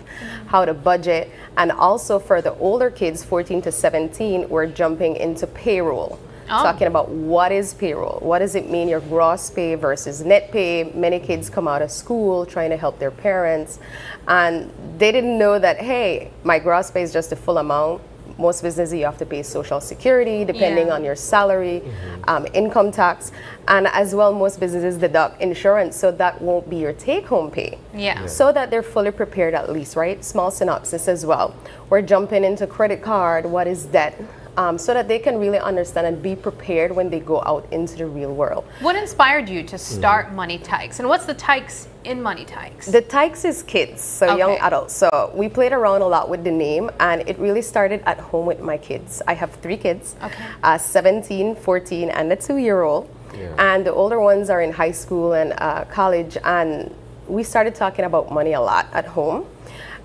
how to budget, and also for the older kids 14 to 17, we're jumping into payroll. Talking about what is payroll, what does it mean your gross pay versus net pay. Many kids come out of school trying to help their parents and they didn't know that, hey, my gross pay is just the full amount. Most businesses you have to pay Social Security depending on your salary, income tax, and as well most businesses deduct insurance, so that won't be your take-home pay. So that they're fully prepared at least, right? Small synopsis as well. We're jumping into credit card, what is debt? So that they can really understand and be prepared when they go out into the real world. What inspired you to start Money Tykes? And what's the Tykes in Money Tykes? The Tykes is kids, so young adults. So we played around a lot with the name and it really started at home with my kids. I have 3 kids, 17, 14, and a 2-year-old. And the older ones are in high school and college, and we started talking about money a lot at home.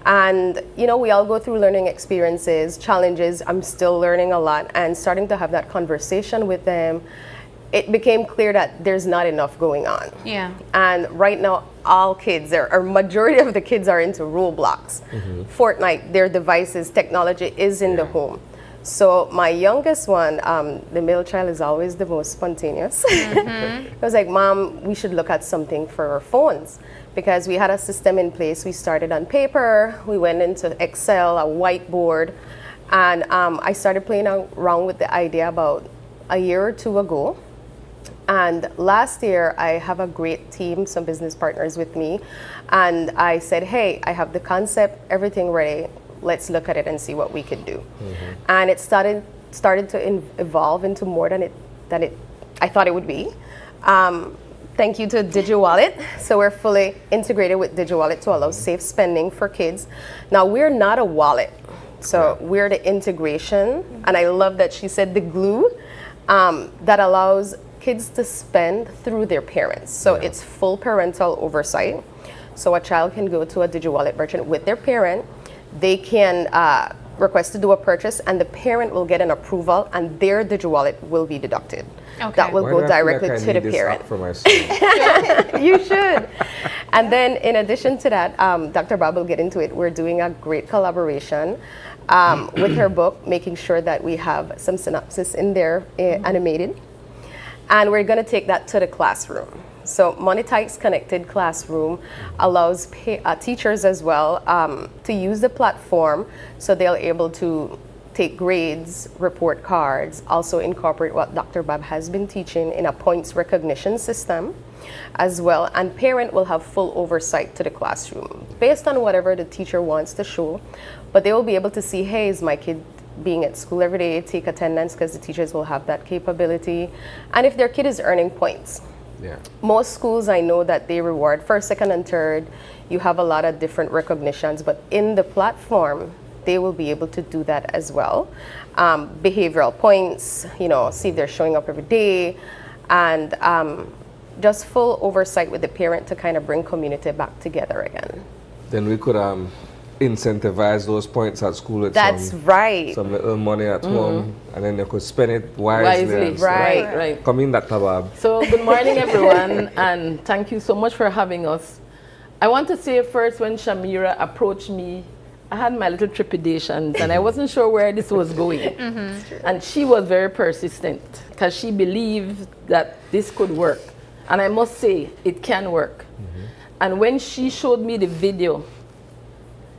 And, you know, we all go through learning experiences, challenges. I'm still learning a lot and starting to have that conversation with them. It became clear that there's not enough going on. And right now, all kids, or majority of the kids are into Roblox, Fortnite, their devices, technology is in the home. So my youngest one, the middle child is always the most spontaneous. I was like, Mom, we should look at something for our phones. Because we had a system in place. We started on paper, we went into Excel, a whiteboard, and I started playing around with the idea about a year or 2 ago. And last year, I have a great team, some business partners with me, and I said, hey, I have the concept, everything ready, let's look at it and see what we could do. And it started to evolve into more than I thought it would be. Thank you to DigiWallet. So we're fully integrated with DigiWallet to allow safe spending for kids. Now, we're not a wallet. So we're the integration. And I love that she said the glue that allows kids to spend through their parents. So it's full parental oversight. So a child can go to a DigiWallet merchant with their parent. They can request to do a purchase, and the parent will get an approval, and their DigiWallet will be deducted. Okay. That will go directly to the parent. For my son? You should. And then in addition to that, Dr. Bob will get into it. We're doing a great collaboration with her book, making sure that we have some synopsis in there animated. And we're going to take that to the classroom. So Tykes Connected Classroom allows teachers as well to use the platform, so they'll able to take grades, report cards, also incorporate what Dr. Bob has been teaching in a points recognition system as well. And parent will have full oversight to the classroom based on whatever the teacher wants to show. But they will be able to see, hey, is my kid being at school every day, take attendance, because the teachers will have that capability. And if their kid is earning points. Yeah. Most schools, I know that they reward first, second, and third. You have a lot of different recognitions, but in the platform, they will be able to do that as well. Behavioral points, you know, see if they're showing up every day, and just full oversight with the parent to kind of bring community back together again. Then we could incentivize those points at school with some little money at home, and then they could spend it wisely. Right. Come in, Dr. Bob. So good morning, everyone, and thank you so much for having us. I want to say first, when Shamira approached me, I had my little trepidations, and I wasn't sure where this was going. And she was very persistent, because she believed that this could work. And I must say, it can work. And when she showed me the video,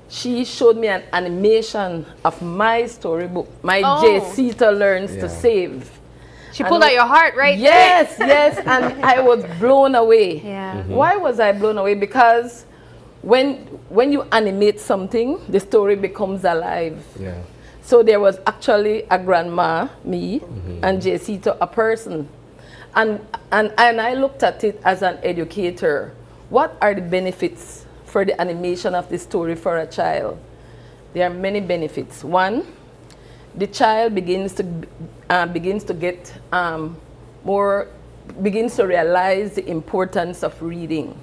she showed me an animation of my storybook, my J-Cita Learns to Save. She pulled out your heart right there. Yes, and I was blown away. Why was I blown away? Because when you animate something, the story becomes alive. So there was actually a grandma, me, and J-Cita, a person. And I looked at it as an educator. What are the benefits for the animation of the story for a child? There are many benefits. One, the child begins to realize the importance of reading.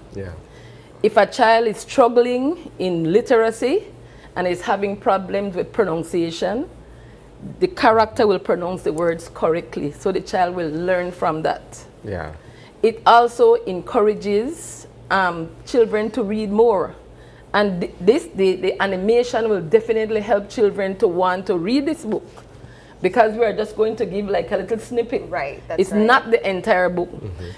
If a child is struggling in literacy and is having problems with pronunciation, the character will pronounce the words correctly, so the child will learn from that. It also encourages children to read more. And the animation will definitely help children to want to read this book, because we are just going to give like a little snippet. It's not the entire book,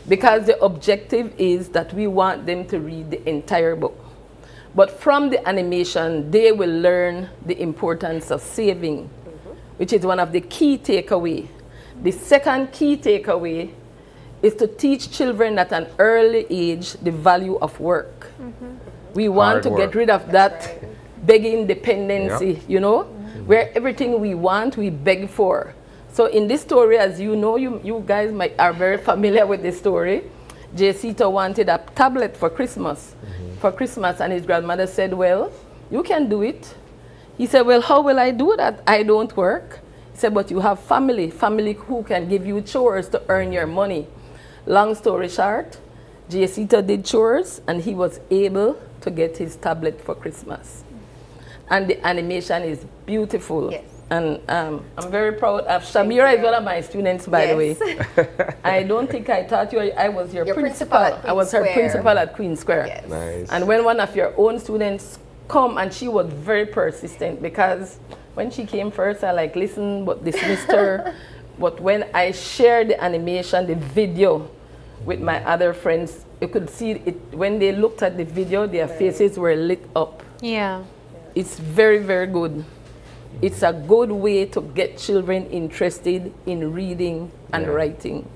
because the objective is that we want them to read the entire book. But from the animation, they will learn the importance of saving, which is one of the key takeaways. The second key takeaway is to teach children at an early age the value of work. We want to get rid of that begging dependency, you know, where everything we want, we beg for. So in this story, as you know, you guys are very familiar with this story. J-Cita wanted a tablet for Christmas, and his grandmother said, well, you can do it. He said, well, how will I do that? I don't work. He said, but you have family who can give you chores to earn your money. Long story short, J-Cita did chores, and he was able to get his tablet for Christmas. And the animation is beautiful. And I'm very proud of Shamira. Is one of my students, by the way. I don't think I taught you. I was your principal. I was her principal at Queen Square. Nice. And when one of your own students come, and she was very persistent, because when she came first, I listened, but dismissed her. But when I shared the animation, the video with my other friends, you could see it. When they looked at the video, their faces were lit up. It's very, very good. It's a good way to get children interested in reading and writing.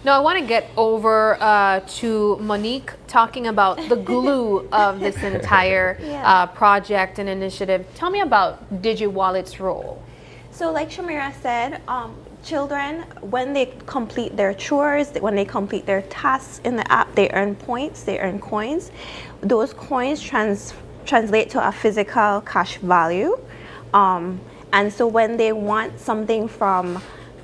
Now I want to get over to Monique, talking about the glue of this entire project and initiative. Tell me about DigiWallet's role. So like Shamira said, children, when they complete their chores, when they complete their tasks in the app, they earn points, they earn coins. Those coins translate to a physical cash value. And so when they want something from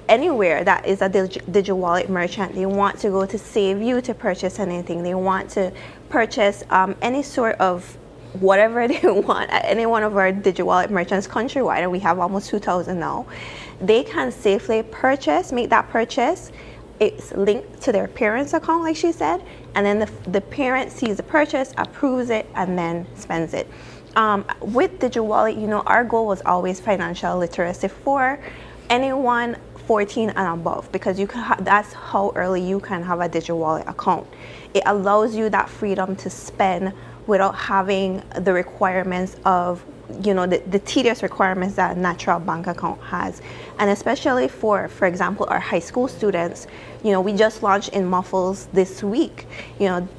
anywhere that is a digital wallet merchant, they want to go to Save You to purchase anything, they want to purchase any sort of whatever they want at any one of our digital wallet merchants countrywide, and we have almost 2,000 now, they can safely make that purchase. It's linked to their parents' account, like she said, and then the parent sees the purchase, approves it, and then spends it. With digital wallet, our goal was always financial literacy for anyone 14 and above, because that's how early you can have a digital wallet account. It allows you that freedom to spend without having the requirements of, the tedious requirements that a natural bank account has. And especially for example, our high school students, we just launched in Muffles this week.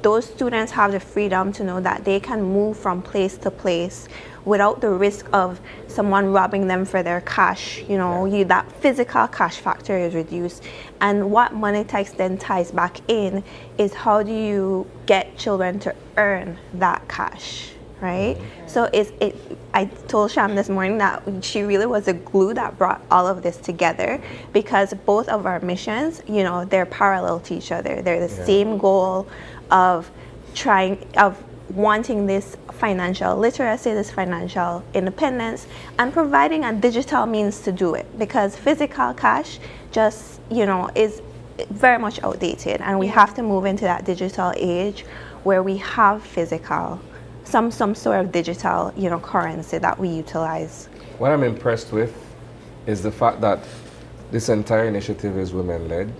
Those students have the freedom to know that they can move from place to place without the risk of someone robbing them for their cash. That physical cash factor is reduced. And what Money Tykes then ties back in is how do you get children to earn that cash, right? So I told Sham this morning that she really was the glue that brought all of this together, because both of our missions, they're parallel to each other. They're the same goal of wanting this financial literacy, this financial independence, and providing a digital means to do it, because physical cash just, is very much outdated, and we have to move into that digital age where we have physical, some sort of digital, currency that we utilize. What I'm impressed with is the fact that this entire initiative is women-led.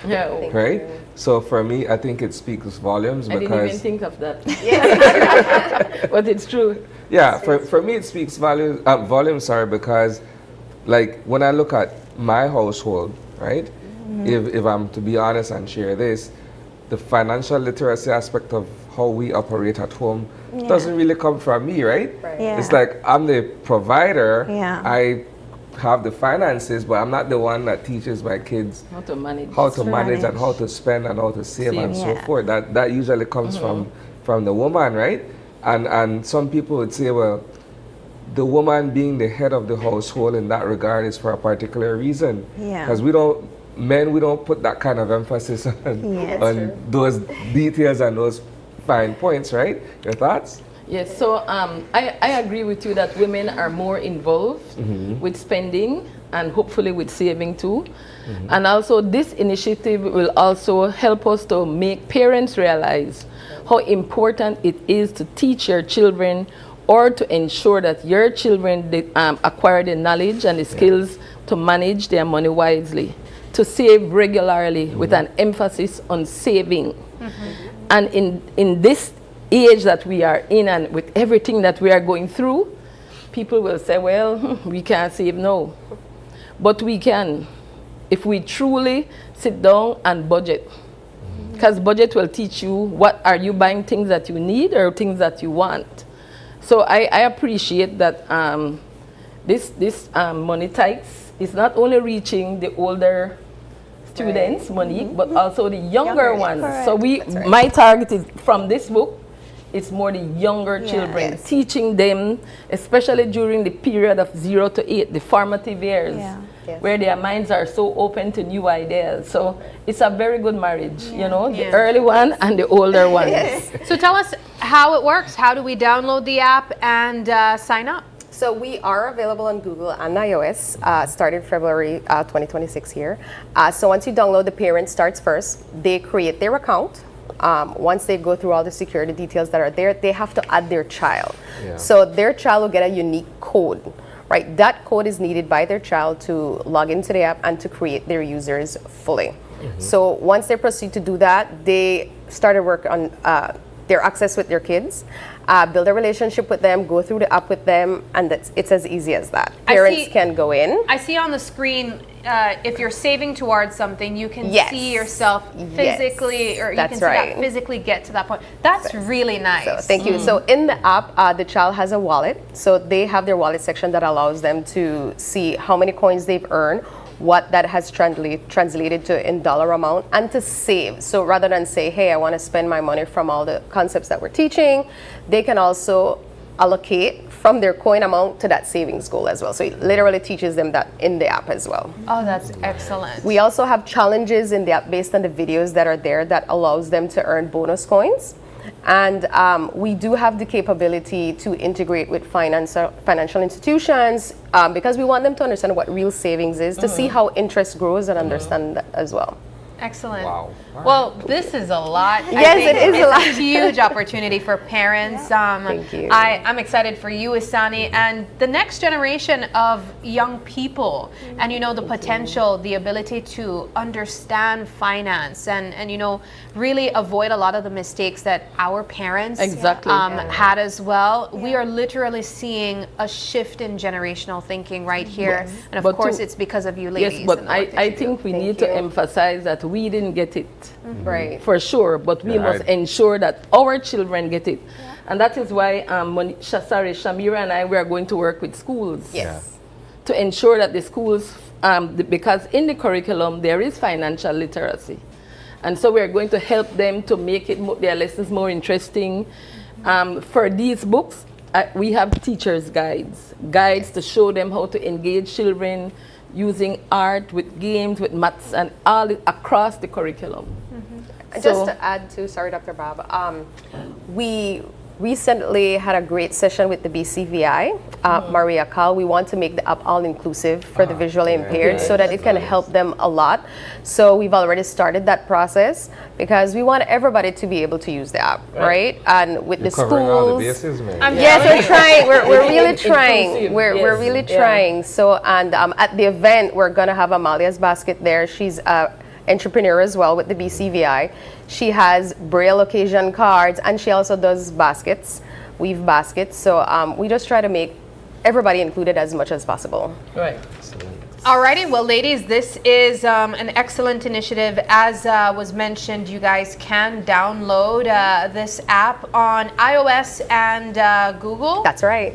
Yeah. Right? So for me, I think it speaks volumes because... I didn't even think of that. But it's true. Yeah, for me it speaks volumes, because like when I look at my household, right? If I'm to be honest and share this, the financial literacy aspect of how we operate at home doesn't really come from me, right? Yeah. It's like I'm the provider. Yeah. I have the finances, but I'm not the one that teaches my kids how to manage and how to spend and how to save and so forth. That usually comes from the woman, right? And some people would say, well, the woman being the head of the household in that regard is for a particular reason. Yeah. Because we don't put that kind of emphasis on those details and those fine points, right? Your thoughts? Yes, so I agree with you that women are more involved with spending and hopefully with saving too. And also this initiative will also help us to make parents realize how important it is to teach your children, or to ensure that your children acquire the knowledge and the skills to manage their money wisely, to save regularly with an emphasis on saving. And in this age that we are in, and with everything that we are going through, people will say, well, we can't save now. But we can, if we truly sit down and budget. Because budget will teach you what are you buying, things that you need or things that you want. So I appreciate that this Money Tykes is not only reaching the older students, Monique, but also the younger ones. Correct. So my target is from this book, it's more the younger children, teaching them, especially during the period of 0 to 8, the formative years, where their minds are so open to new ideas. So it's a very good marriage, the early one and the older ones. So tell us how it works. How do we download the app and sign up? So we are available on Google and iOS, starting February 2026 here. So once you download, the parent starts first. They create their account. Once they go through all the security details that are there, they have to add their child. So their child will get a unique code, right? That code is needed by their child to log into the app and to create their users fully. So once they proceed to do that, they start to work on their access with their kids, build a relationship with them, go through the app with them, and it's as easy as that. Parents can go in. I see on the screen, if you're saving towards something, you can see yourself physically, or you can see that physically get to that point. That's really nice. So, thank you. So in the app, the child has a wallet. So they have their wallet section that allows them to see how many coins they've earned, what that has translated to in dollar amount, and to save. So rather than say, hey, I want to spend my money from all the concepts that we're teaching, they can also allocate from their coin amount to that savings goal as well. So it literally teaches them that in the app as well. Oh, that's excellent. We also have challenges in the app based on the videos that are there that allows them to earn bonus coins. And we do have the capability to integrate with financial institutions because we want them to understand what real savings is, to see how interest grows and understand that as well. Excellent. Wow. Well, this is a lot. Yes, it is a lot. It's a huge opportunity for parents. Thank you. I'm excited for you, Isani, and the next generation of young people. And the potential, the ability to understand finance and really avoid a lot of the mistakes that our parents had as well. We are literally seeing a shift in generational thinking right here. Yes. And of course, it's because of you ladies. Yes, but I think we need to emphasize that we didn't get it. Right. For sure, but we must ensure that our children get it. And that is why Shamira and I, we are going to work with schools. Yes. To ensure that the schools, because in the curriculum there is financial literacy. And so we are going to help them to make their lessons more interesting. For these books, we have teachers' guides to show them how to engage children using art, with games, with maths, and all across the curriculum. Just to add to, sorry, Dr. Bob, we recently had a great session with the BCVI, Maria Cal. We want to make the app all-inclusive for the visually impaired so that it can help them a lot. So we've already started that process because we want everybody to be able to use the app, right? And with the schools, all the bases, man. yes, we're trying. We're really trying. We're really trying. So and at the event, we're gonna have Amalia's Basket there. She's entrepreneur as well with the BCVI. She has Braille occasion cards and she also does baskets, weave baskets. So we just try to make everybody included as much as possible. Right. Alrighty, well ladies, this is an excellent initiative. As was mentioned, you guys can download this app on iOS and Google. That's right.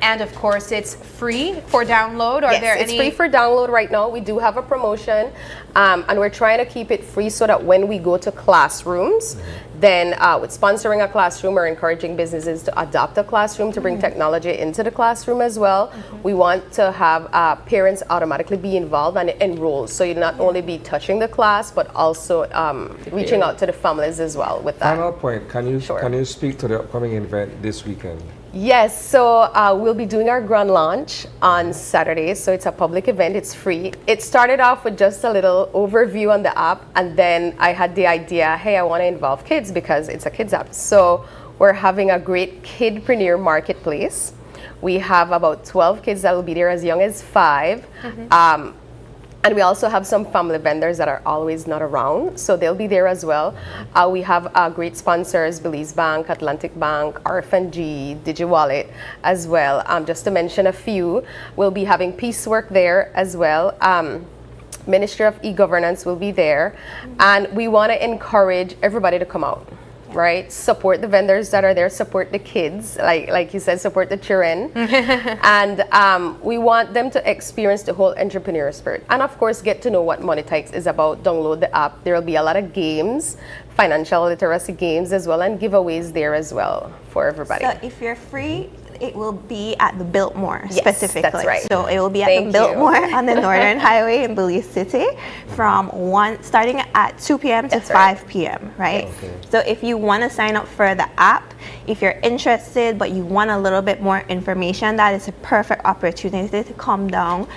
And of course, it's free for download. Are there it's free for download right now. We do have a promotion and we're trying to keep it free so that when we go to classrooms, then with sponsoring a classroom, we're encouraging businesses to adopt a classroom to bring technology into the classroom as well. We want to have parents automatically be involved and enroll. So you not only be touching the class, but also reaching out to the families as well with that. Final point, can you speak to the upcoming event this weekend? Yes, so we'll be doing our grand launch on Saturday. So it's a public event, it's free. It started off with just a little overview on the app, and then I had the idea, hey, I want to involve kids because it's a kids app. So we're having a great kidpreneur marketplace. We have about 12 kids that will be there as young as 5. And we also have some family vendors that are always not around, so they'll be there as well. We have great sponsors, Belize Bank, Atlantic Bank, RFNG, DigiWallet as well. Just to mention a few, we'll be having Piecework there as well. Ministry of E-Governance will be there. And we want to encourage everybody to come out. Right, support the vendors that are there, support the kids, like you said, support the children, and we want them to experience the whole entrepreneur spirit, and of course get to know what Money Tykes is about. Download the app. There will be a lot of games, financial literacy games as well, and giveaways there as well for everybody. So if you're free, it will be at the Biltmore specifically. That's right. So it will be at the Biltmore on the Northern Highway in Belize City from starting at 2 p.m. to 5 p.m. Right? Okay. So if you want to sign up for the app, if you're interested but you want a little bit more information, that is a perfect opportunity to come down,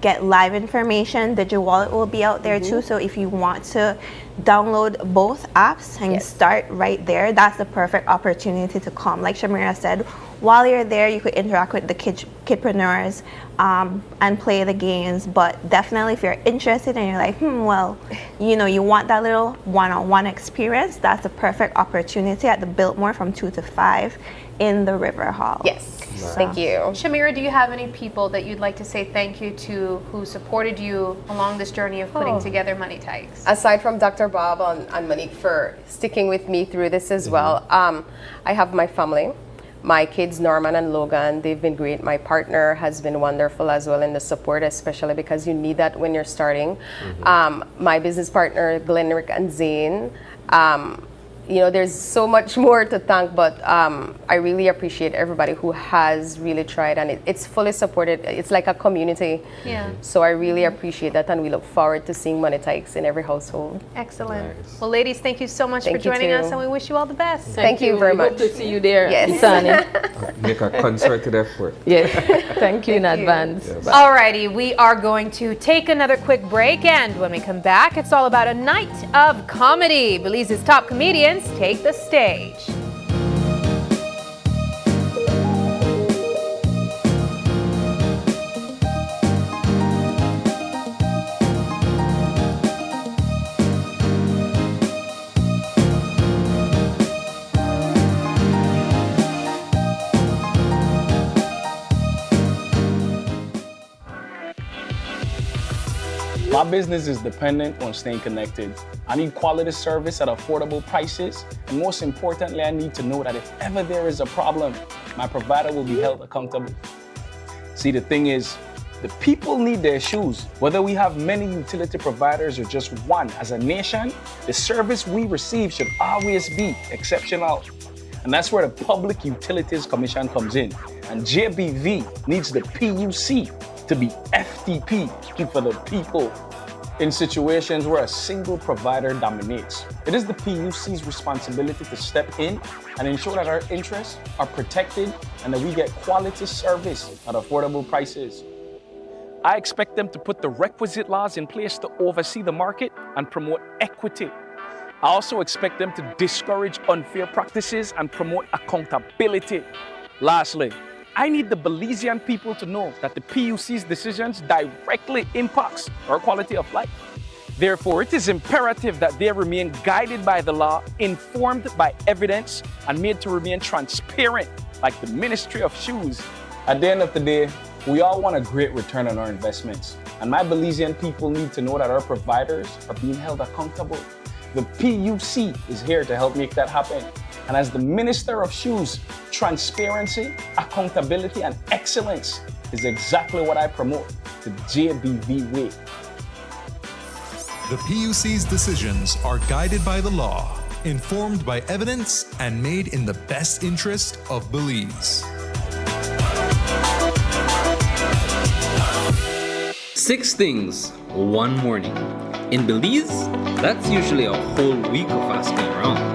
get live information. DigiWallet will be out there too. So if you want to download both apps and start right there, that's the perfect opportunity to come. Like Shamira said, while you're there, you could interact with the kidpreneurs and play the games. But definitely, if you're interested and you're like, well, you want that little one-on-one experience, that's the perfect opportunity at the Biltmore from 2 to 5 in the River Hall. Yes. Thank you. Shamira, do you have any people that you'd like to say thank you to who supported you along this journey of putting together Money Tykes? Aside from Dr. Bob and Monique for sticking with me through this as well, I have my family. My kids, Norman and Logan, they've been great. My partner has been wonderful as well in the support, especially because you need that when you're starting. My business partner, Glenrick and Zane, you know, there's so much more to thank, but I really appreciate everybody who has really tried, and it's fully supported. It's like a community. Yeah. So I really appreciate that, and we look forward to seeing Money Tykes in every household. Excellent. Nice. Well, ladies, thank you so much for joining us, and we wish you all the best. Thank you very much. Hope to see you there, yes. Make a concerted effort. Yes. Thank you in advance. Yes. Alrighty, we are going to take another quick break, and when we come back, it's all about a night of comedy. Belize's top comedians take the stage. My business is dependent on staying connected. I need quality service at affordable prices, and most importantly, I need to know that if ever there is a problem, my provider will be held accountable. See, the thing is, the people need their shoes. Whether we have many utility providers or just one, as a nation, the service we receive should always be exceptional. And that's where the Public Utilities Commission comes in. And JBV needs the PUC to be FTP for the people in situations where a single provider dominates. It is the PUC's responsibility to step in and ensure that our interests are protected and that we get quality service at affordable prices. I expect them to put the requisite laws in place to oversee the market and promote equity. I also expect them to discourage unfair practices and promote accountability. Lastly, I need the Belizean people to know that the PUC's decisions directly impacts our quality of life. Therefore, it is imperative that they remain guided by the law, informed by evidence, and made to remain transparent, like the Ministry of Shoes. At the end of the day, we all want a great return on our investments, and my Belizean people need to know that our providers are being held accountable. The PUC is here to help make that happen. And as the Minister of Shoes, transparency, accountability, and excellence is exactly what I promote, the JBV way. The PUC's decisions are guided by the law, informed by evidence, and made in the best interest of Belize. 6 things one morning. In Belize, that's usually a whole week of asking around.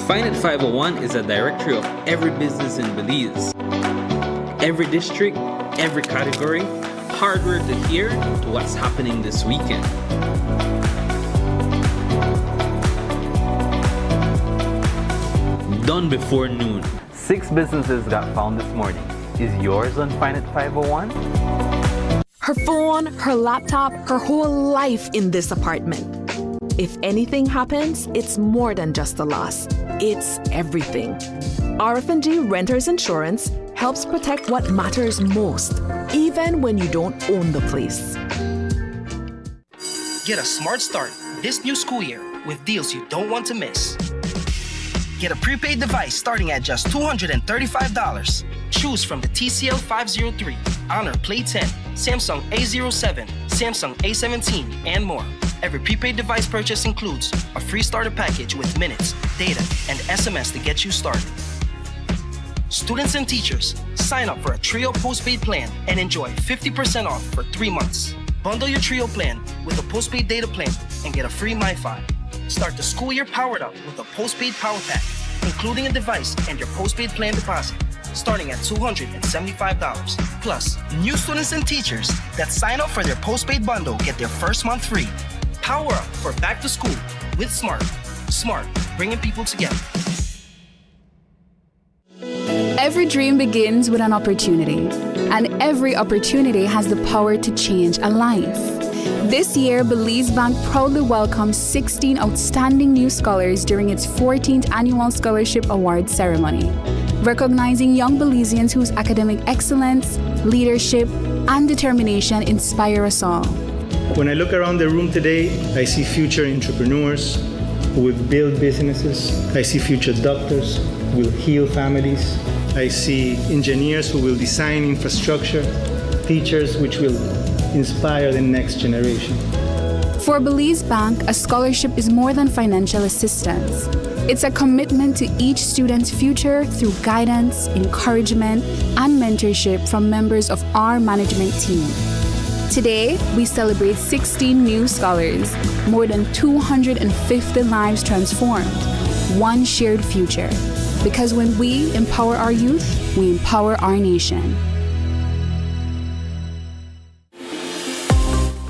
Find It 501 is a directory of every business in Belize. Every district, every category, hardware to hear to what's happening this weekend. Done before noon. 6 businesses got found this morning. Is yours on Find It 501? Her phone, her laptop, her whole life in this apartment. If anything happens, it's more than just a loss. It's everything. RF&G Renters Insurance helps protect what matters most, even when you don't own the place. Get a smart start this new school year with deals you don't want to miss. Get a prepaid device starting at just $235. Choose from the TCL 503, Honor Play 10, Samsung A07, Samsung A17, and more. Every prepaid device purchase includes a free starter package with minutes, data, and SMS to get you started. Students and teachers, sign up for a Trio postpaid plan and enjoy 50% off for 3 months. Bundle your Trio plan with a postpaid data plan and get a free MiFi. Start the school year powered up with a postpaid power pack, including a device and your postpaid plan deposit, starting at $275. Plus, new students and teachers that sign up for their postpaid bundle get their first month free. Power up for back to school with Smart. Smart, bringing people together. Every dream begins with an opportunity, and every opportunity has the power to change a life. This year, Belize Bank proudly welcomes 16 outstanding new scholars during its 14th annual Scholarship Awards ceremony, recognizing young Belizeans whose academic excellence, leadership, and determination inspire us all. When I look around the room today, I see future entrepreneurs who will build businesses. I see future doctors who will heal families. I see engineers who will design infrastructure, teachers which will inspire the next generation. For Belize Bank, a scholarship is more than financial assistance. It's a commitment to each student's future through guidance, encouragement, and mentorship from members of our management team. Today, we celebrate 16 new scholars, more than 250 lives transformed, one shared future. Because when we empower our youth, we empower our nation.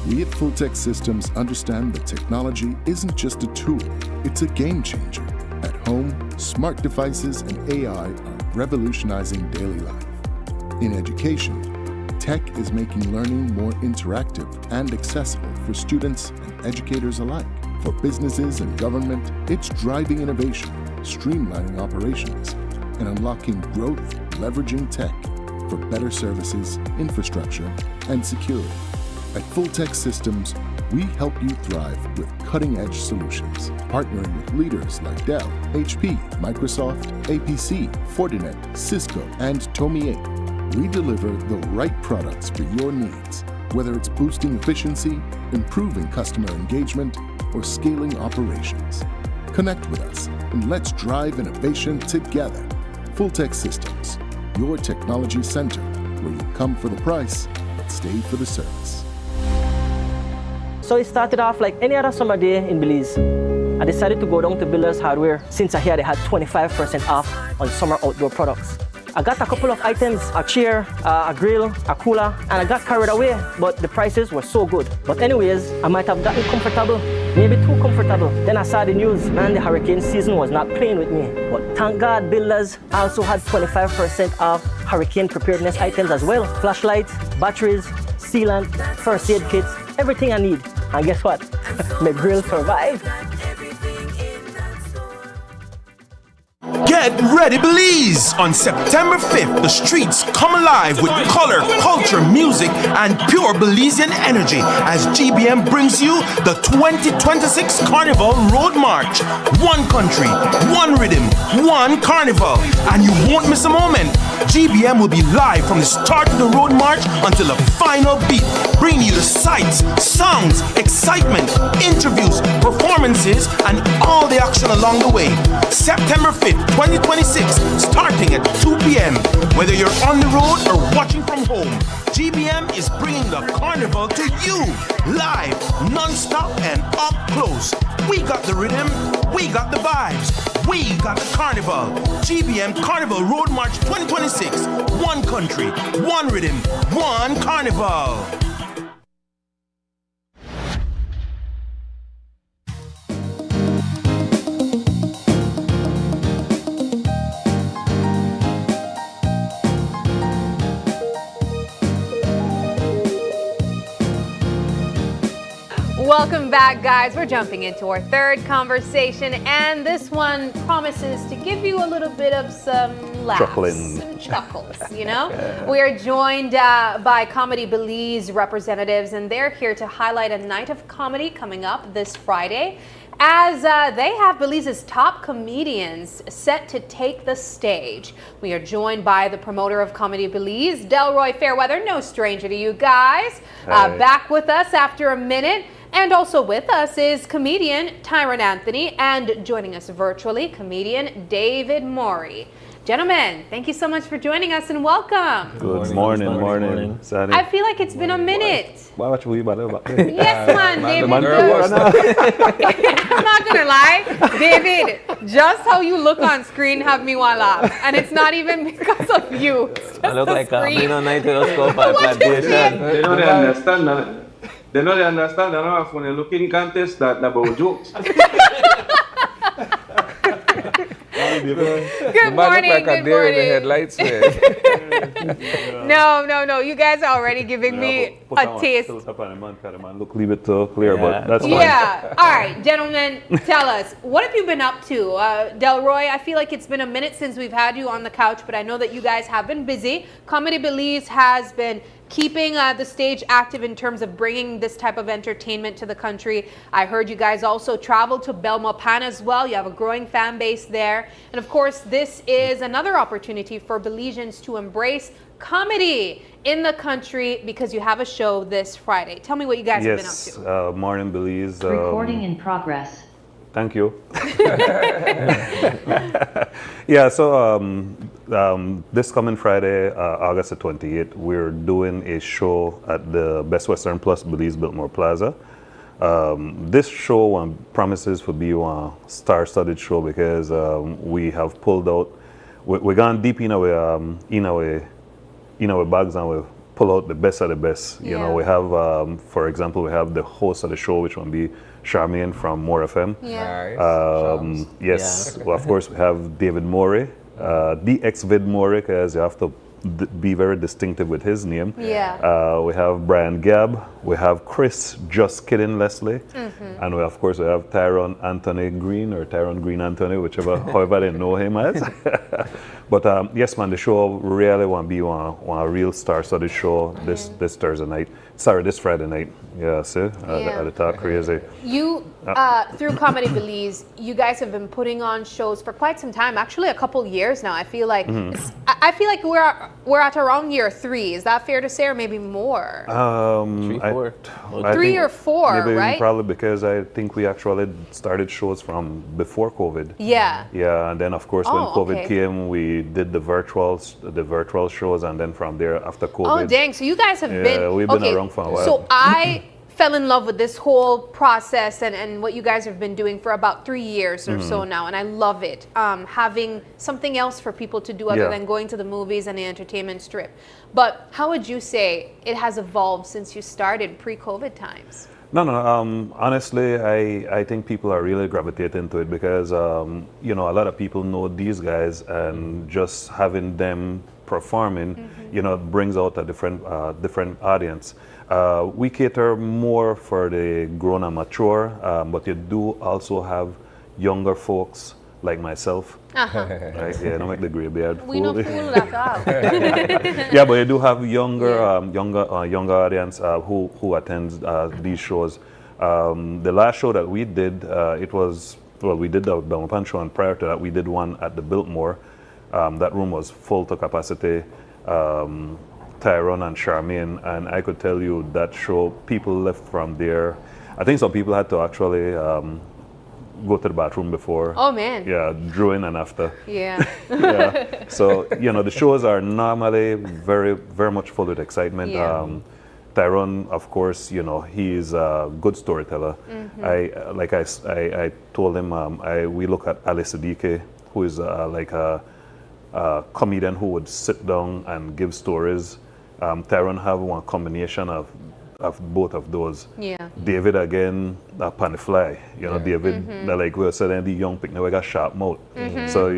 We at Full-Tech Systems understand that technology isn't just a tool, it's a game changer. At home, smart devices and AI are revolutionizing daily life. In education, tech is making learning more interactive and accessible for students and educators alike. For businesses and government, it's driving innovation, streamlining operations, and unlocking growth, leveraging tech for better services, infrastructure, and security. At Full-Tech Systems, we help you thrive with cutting-edge solutions, partnering with leaders like Dell, HP, Microsoft, APC, Fortinet, Cisco, and Tomy 8. We deliver the right products for your needs, whether it's boosting efficiency, improving customer engagement, or scaling operations. Connect with us and let's drive innovation together. Full-Tech Systems, your technology center, where you come for the price, but stay for the service. So it started off like any other summer day in Belize. I decided to go down to Builders Hardware since I hear they had 25% off on summer outdoor products. I got a couple of items, a chair, a grill, a cooler, and I got carried away, but the prices were so good. But anyways, I might have gotten comfortable, maybe too comfortable. Then I saw the news, man, the hurricane season was not playing with me. But thank God Builders also had 25% off hurricane preparedness items as well. Flashlights, batteries, sealant, first aid kits, everything I need. And guess what? My grill survived. Get ready, Belize! On September 5th, the streets come alive with color, culture, music, and pure Belizean energy as GBM brings you the 2026 Carnival Road March. One country, one rhythm, one carnival. And you won't miss a moment. GBM will be live from the start of the road march until the final beat, bringing you the sights, sounds, excitement, interviews, performances, and all the action along the way. September 5th, 2026, starting at 2 p.m. Whether you're on the road or watching from home, GBM is bringing the carnival to you, live, non-stop, and up close. We got the rhythm, we got the vibes, we got the carnival. GBM Carnival Road March 2026. One country, one rhythm, one carnival. Welcome back, guys. We're jumping into our third conversation, and this one promises to give you a little bit of some laughs and chuckles, you know? We are joined by Comedy Belize representatives, and they're here to highlight a night of comedy coming up this Friday, as they have Belize's top comedians set to take the stage. We are joined by the promoter of Comedy Belize, Delroy Fairweather, no stranger to you guys, back with us after a minute. And also with us is comedian Tyron Anthony, and joining us virtually, comedian David Maury. Gentlemen, thank you so much for joining us and welcome. Good morning. I feel like it's been a minute. Why watch we Yes, man, David. I'm not gonna lie, David, just how you look on screen have me want to laugh. And it's not even because of you. It's just I look the like screen. a night to scope plantation. They don't understand that. They don't understand that when you look in contest that about jokes. Good morning. Good morning. Headlights, No. You guys are already giving me a taste. Look a little bit clear, but that's fine. Yeah. All right, gentlemen, tell us, what have you been up to? Delroy, I feel like it's been a minute since we've had you on the couch, but I know that you guys have been busy. Comedy Belize has been keeping the stage active in terms of bringing this type of entertainment to the country. I heard you guys also travel to Belmopan as well. You have a growing fan base there. And of course, this is another opportunity for Belizeans to embrace comedy in the country because you have a show this Friday. Tell me what you guys have been up to. Yes, morning Belize. Recording in progress. Thank you. Yeah, so this coming Friday, August the 28th, we're doing a show at the Best Western Plus Belize Biltmore Plaza. This show promises to be a star-studded show because we have pulled out, we're gone deep in our bags and we pull out the best of the best. You know, we have, for example, we have the host of the show, which will be Charmaine from More FM. Yes, well, of course we have David Morey, DX Vid Morey, because you have to be very distinctive with his name. We have Brian Gabb, we have Chris Just Kidding Leslie, and we, of course we have Tyrone Anthony Green or Tyrone Green Anthony, whichever, however they know him as. But yes, man, the show really want to be one real star-studded show this Thursday night. Sorry, this Friday night. Yeah, see, at the Talk Crazy. You, through Comedy Belize, you guys have been putting on shows for quite some time. Actually, a couple years now. I feel like I feel like we're at around year 3. Is that fair to say, or maybe more? 3, 4. 3 or 4, maybe right? Probably because I think we actually started shows from before COVID. Yeah. Yeah, and then of course when COVID came, we did the virtual shows, and then from there after COVID. Oh dang! So you guys have been. Yeah, we've been around for a while. So I fell in love with this whole process and what you guys have been doing for about 3 years or so now, and I love it. Having something else for people to do other than going to the movies and the entertainment strip. But how would you say it has evolved since you started pre-COVID times? No. Honestly, I think people are really gravitating to it because you know, a lot of people know these guys, and just having them performing, you know, brings out a different audience. We cater more for the grown and mature, but you do also have younger folks like myself. Right? Yeah, don't make the gray beard. We don't fool that out. Yeah, but you do have younger audience who attends these shows. The last show that we did, we did the Belmopan show, and prior to that, we did one at the Biltmore. That room was full to capacity. Tyrone and Charmaine, and I could tell you that show, people left from there. I think some people had to actually go to the bathroom before. Oh man. Yeah, during and after. Yeah. Yeah. So, you know, the shows are normally very, very much full with excitement. Yeah. Tyrone, of course, you know, he is a good storyteller. I told him, we look at Ali Siddiqui, who is like a comedian who would sit down and give stories. Tyrone have one combination of both of those. Yeah. David again, upon the fly. You know, David, like we were saying, the young picnic, we got sharp mouth. So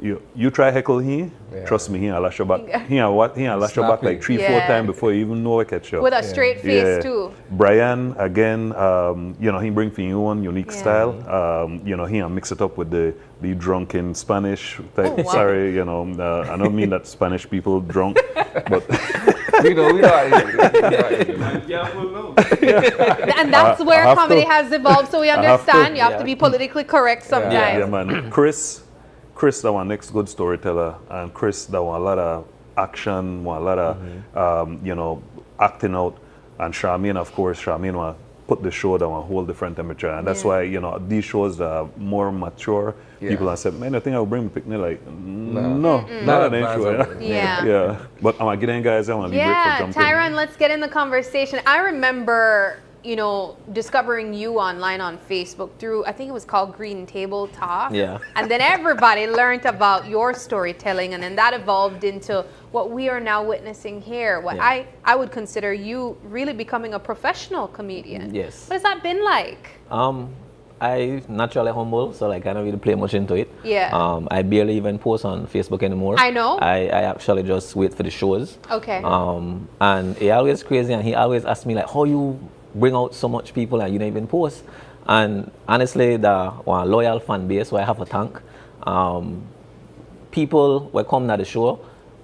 you try heckle he, trust me, he'll lash your back. He'll lash your back like 3-4 times before you even know I catch you. With a straight face too. Brian again, you know, he bring for you one unique style. You know, he'll mix it up with the drunken Spanish type. Oh, wow. Sorry, you know, I don't mean that Spanish people drunk, but we know. And that's where comedy has evolved, so we understand you have to be politically correct sometimes. Yeah, man. Chris, that one next good storyteller, and Chris, that one a lot of action, one a lot of you know, acting out, and Charmaine, of course, Charmaine put the show down a whole different temperature, and that's why, you know, these shows are more mature. People have said, man, I think I'll bring the picnic. Like, no, not an issue. Yeah. But I'm getting guys, I want to be great for jumping. Tyrone, let's get in the conversation. I remember, you know, discovering you online on Facebook through, I think it was called Green Table Talk. Yeah. And then everybody learned about your storytelling, and then that evolved into what we are now witnessing here. What I would consider you really becoming a professional comedian. Yes. What has that been like? I naturally humble, so like I don't really play much into it. Yeah. I barely even post on Facebook anymore. I know. I actually just wait for the shows. Okay. And he always crazy, and he always asks me like, how you bring out so much people and you don't even post? And honestly, the one loyal fan base, so I have a thank. People will come to the show,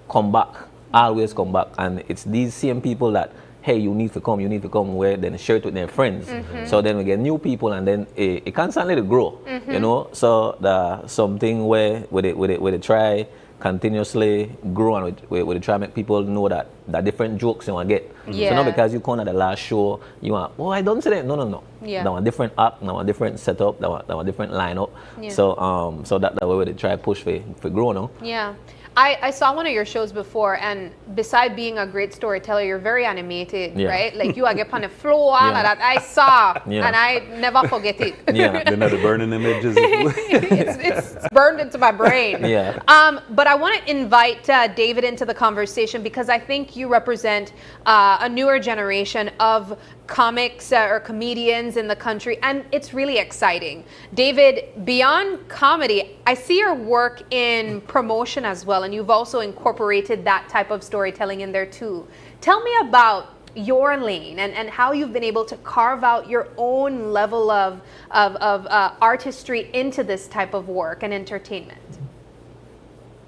come back always come back. And it's these same people that, hey, you need to come, where then share it with their friends. So then we get new people, and then it constantly grow, you know. So the something where they try continuously grow, and we try to make people know that different jokes you want to get. So not because you come at the last show, you want, oh, I don't say that. No. Yeah. That one different act, that one different setup, that one different lineup. Yeah. So that way they try to push for grow, no? Yeah. I saw one of your shows before, and beside being a great storyteller, you're very animated, right? Like you get on the floor, and that I saw, and I never forget it. Yeah, they're not the burning images. it's burned into my brain. Yeah. But I want to invite David into the conversation, because I think you represent a newer generation of comics or comedians in the country, and it's really exciting. David, beyond comedy, I see your work in promotion as well, and you've also incorporated that type of storytelling in there too. Tell me about your lane and how you've been able to carve out your own level of artistry into this type of work and entertainment.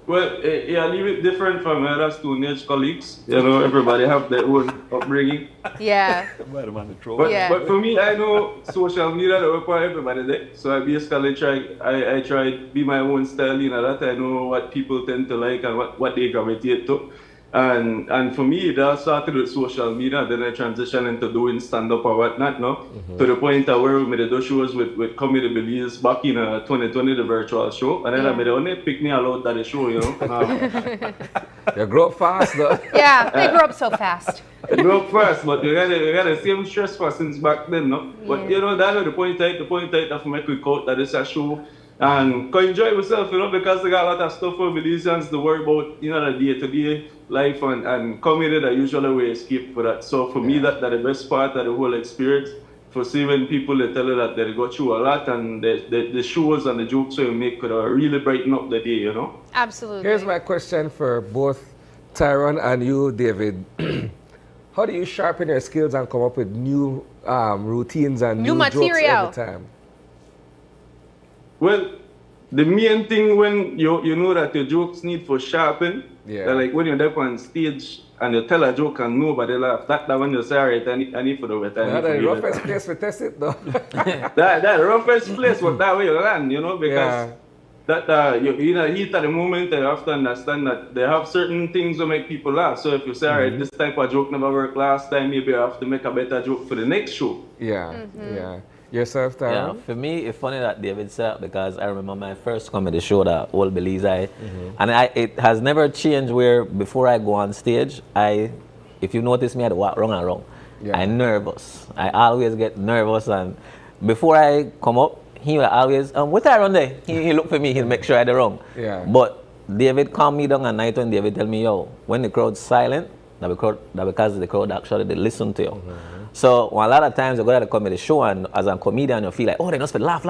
Well, yeah, a little bit different from other Stone Age colleagues. You know, everybody have their own upbringing. Yeah. But for me, I know social media don't work for everybody there. So I basically I try to be my own style, you know, that I know what people tend to like and what they gravitate to. And for me, that started with social media, then I transitioned into doing stand-up or whatnot, no? To the point where we made those shows with Comedy Belize back in 2020, the virtual show. And then I made only pick me out at the show, you know. They grow up fast, though. Yeah, they grow up so fast. They grow up fast, but we got the same stress for since back then, no? But, you know, that's the point that for me quick out that it's a show. And can enjoy myself, you know, because they got a lot of stuff for Belizeans to worry about, you know, the day-to-day life and comedy that usually we escape for that. So for me, that's the best part of the whole experience. For seeing people, they tell you that they go through a lot, and the shows and the jokes you make could really brighten up the day, you know? Absolutely. Here's my question for both Tyrone and you, David. How do you sharpen your skills and come up with new routines and new material jokes every time? Well, the main thing when you know that your jokes need for sharpen, like when you're up on stage and you tell a joke and nobody laughs, that when you say, all right, I need for the better. That's the roughest place to test it, though. that roughest place, but that way you land, you know, because you know, heat at the moment, you have to understand that they have certain things that make people laugh. So if you say, all right, this type of joke never worked last time, maybe I have to make a better joke for the next show. Yeah. Yourself, Tyrone? Yeah, for me, it's funny that David said that, because I remember my first comedy show, that old Belize, and it has never changed where before I go on stage, if you notice me, I walk wrong and wrong. I'm nervous. I always get nervous, and before I come up, he will always, what Tyrone there? He look for me, he'll make sure I do wrong. But David calm me down at night when David tell me, yo, when the crowd's silent, that's because the crowd actually they listen to you. So a lot of times you go to the comedy show, and as a comedian you feel like, oh, they must be laugh.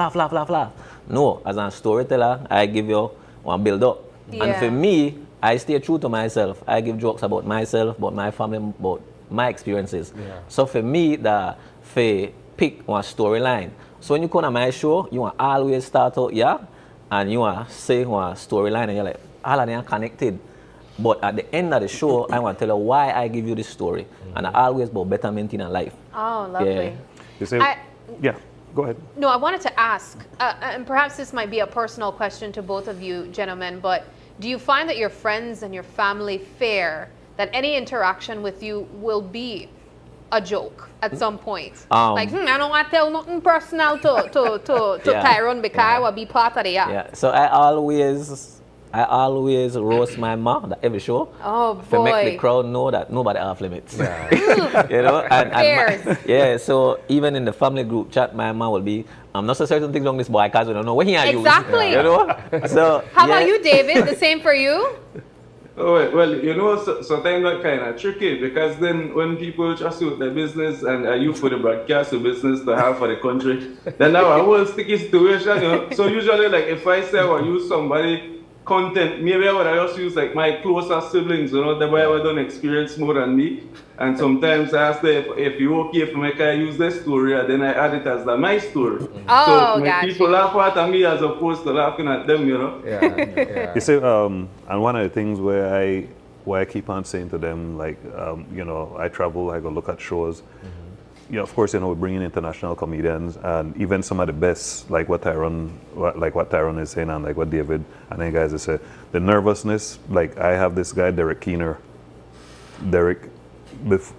No, as a storyteller, I give you one build up. And for me, I stay true to myself. I give jokes about myself, about my family, about my experiences. So for me, pick one storyline. So when you come to my show, you want always start out, and you want say one storyline, and you're like, all of them are connected. But at the end of the show, I want to tell you why I give you this story. And I always about betterment in life. Oh, lovely. You say, go ahead. No, I wanted to ask, and perhaps this might be a personal question to both of you gentlemen, but do you find that your friends and your family fear that any interaction with you will be a joke at some point? I don't want to tell nothing personal to Tyrone, because I will be part of the act. Yeah, so I always roast my mom at every show. Oh boy! To make the crowd know that nobody off limits. You know, so even in the family group chat, my mom will be, I'm not so certain things on this boy because we don't know what he are exactly. You know. So how about you, David? The same for you? Oh, well, you know, sometimes that's kind of tricky, because then when people trust you with their business and you for the broadcast of business to have for the country, then now a whole sticky situation, you know. So usually, like, if I say or use somebody content, maybe I would just use like my closer siblings, you know, the boy would done experience more than me. And sometimes I ask them if you okay for me, can I use this story, and then I add it as my story. Oh, so when people laugh at me as opposed to laughing at them, you know. You see, and one of the things where why I keep on saying to them, like, you know, I travel, I go look at shows. You know, of course, you know, we bring in international comedians and even some of the best, like what Tyrone is saying and like what David and then guys say. The nervousness, like I have this guy, Derek Keener. Derek,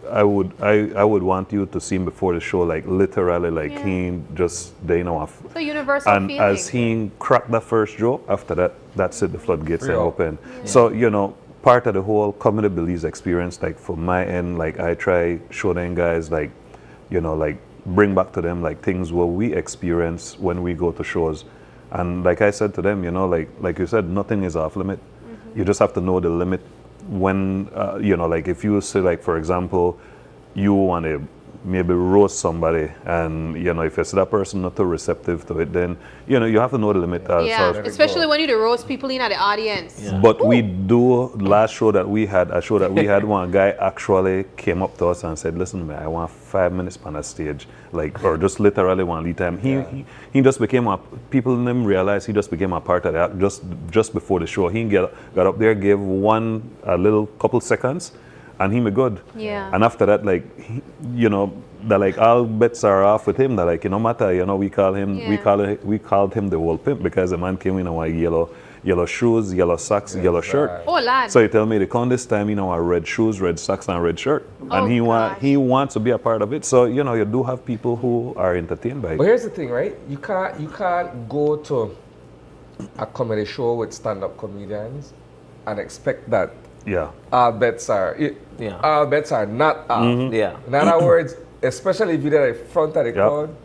I would want you to see him before the show, like literally, like he just, you know, so universal and feeling. as he cracked that first joke, after that, that's it, the floodgates are open. So, you know, part of the whole Comedy Belize experience, like from my end, like I try show them guys, like, you know, like bring back to them like things what we experience when we go to shows. And like I said to them, you know, like you said, nothing is off limit. You just have to know the limit when, you know, like if you say, like, for example, you want to maybe roast somebody and, you know, if you see that person not too receptive to it, then, you know, you have to know the limit. Especially when you do roast people in at the audience. But we do, last show that we had, one guy actually came up to us and said, listen, man, I want 5 minutes on a stage, like, or just literally one lead time. He just became people didn't realize he just became a part of that just before the show. He got up there, gave a little couple seconds, and he was good. Yeah. And after that, like, you know, that like all bets are off with him. That like, no matter, you know, we called him the old pimp because the man came in a yellow shoes, yellow socks, yellow shirt. Oh, lad. So he tell me to come this time, you know, red shoes, red socks, and red shirt. And he wants to be a part of it. So, you know, you do have people who are entertained by it. But here's the thing, right? You can't go to a comedy show with stand-up comedians and expect that all bets are not off. In other words, especially if you're at the front of the crowd,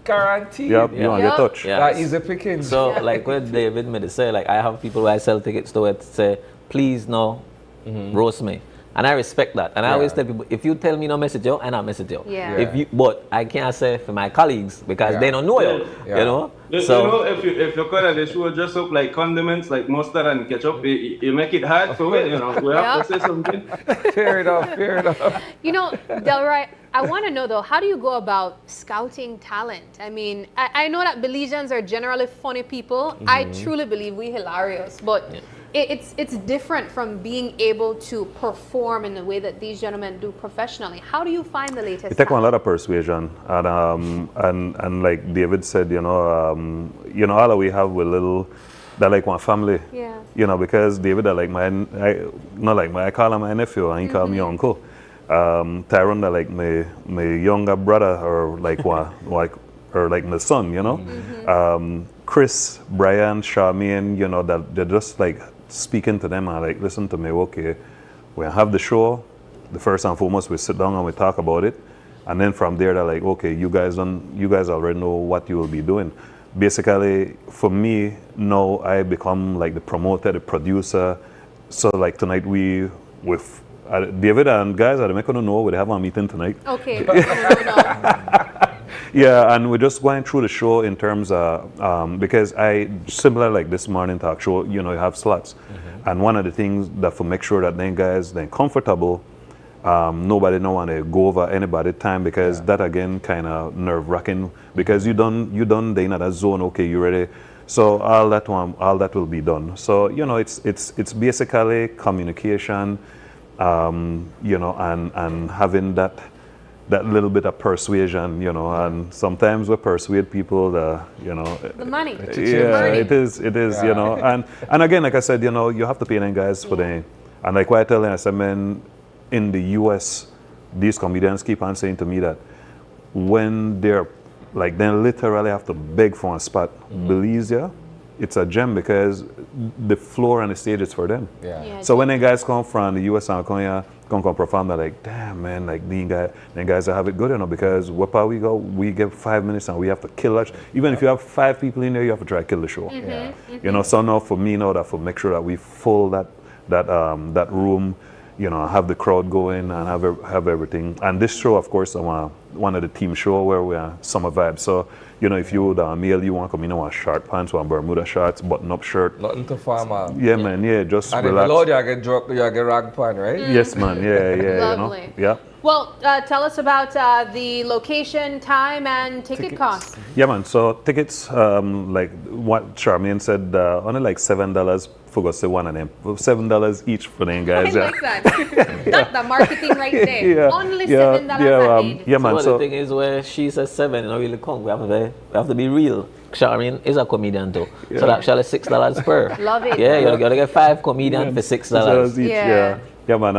guaranteed. You want to get touched. That easy pickings. So, like what David made say, like I have people who I sell tickets to it say, please no, roast me. And I respect that. And I always tell people, if you tell me no message you, I not message you. But I can't say for my colleagues because they don't know you. You know? So, you know, if you come at the show dress up like condiments, like mustard and ketchup, you make it hard for it, you know. We have to say something. Fair enough. You know, Delroy, I want to know though, how do you go about scouting talent? I mean, I know that Belizeans are generally funny people. I truly believe we hilarious, but it's different from being able to perform in the way that these gentlemen do professionally. How do you find the latest? It takes a lot of persuasion, and like David said, you know, all that we have with little, they're like one family. Yeah. You know, because David, I call him my nephew, and he call me uncle. Tyrone, they're like my younger brother, or like my son, you know. Chris, Brian, Charmaine, you know, that they're just like speaking to them and like, listen to me, okay, we have the show. The first and foremost, we sit down and we talk about it. And then from there, they're like, okay, you guys already know what you will be doing. Basically, for me, now I become like the promoter, the producer. So like tonight with David and guys, I'm not gonna know, we have a meeting tonight. Okay. Yeah, and we're just going through the show in terms of, because similar like this morning talk show, you know, you have slots. And one of the things that for make sure that then guys, they're comfortable, nobody don't want to go over anybody's time because that again kind of nerve wracking because you done in that zone, okay, you ready. So all that will be done. So, you know, it's basically communication, you know, and having that little bit of persuasion, you know, and sometimes we persuade people, you know. The money. It is, you know. And again, like I said, you know, you have to pay them guys for them. And like what I tell them, I said, man, in the US, these comedians keep on saying to me that when they're, like, they literally have to beg for a spot. Belize, it's a gem because the floor and the stage is for them. So when the guys come from the US and come here, come perform, they're like, damn, man, like the guys that have it good enough because where we go, we get 5 minutes and we have to kill it. Even if you have 5 people in there, you have to try to kill the show. You know, so now for me now that for make sure that we fill that room, you know, have the crowd going and have everything. And this show, of course, one of the team show where we are Summer Vibes. So, You know, if you the male, you want to come in, want short pants, want Bermuda shorts, button-up shirt. Nothing too formal. Yeah, man. Yeah, just and relax. And if you load, you get drunk, you get rag pan, right? Yes, man. Yeah. Lovely. You know? Yeah. Well, tell us about the location, time, and ticket costs. Yeah, man. So tickets, like what Charmaine said, only like $7 for go say one of them. $7 each for them guys. I like that. That's the marketing right there. Only $7 I paid. Yeah, man. So the thing is, where she says 7, it don't really come. We have to be real. Charmaine is a comedian too, so that's actually $6 per. Love it. Yeah, you gotta get 5 comedians for $6 each. Yeah, man.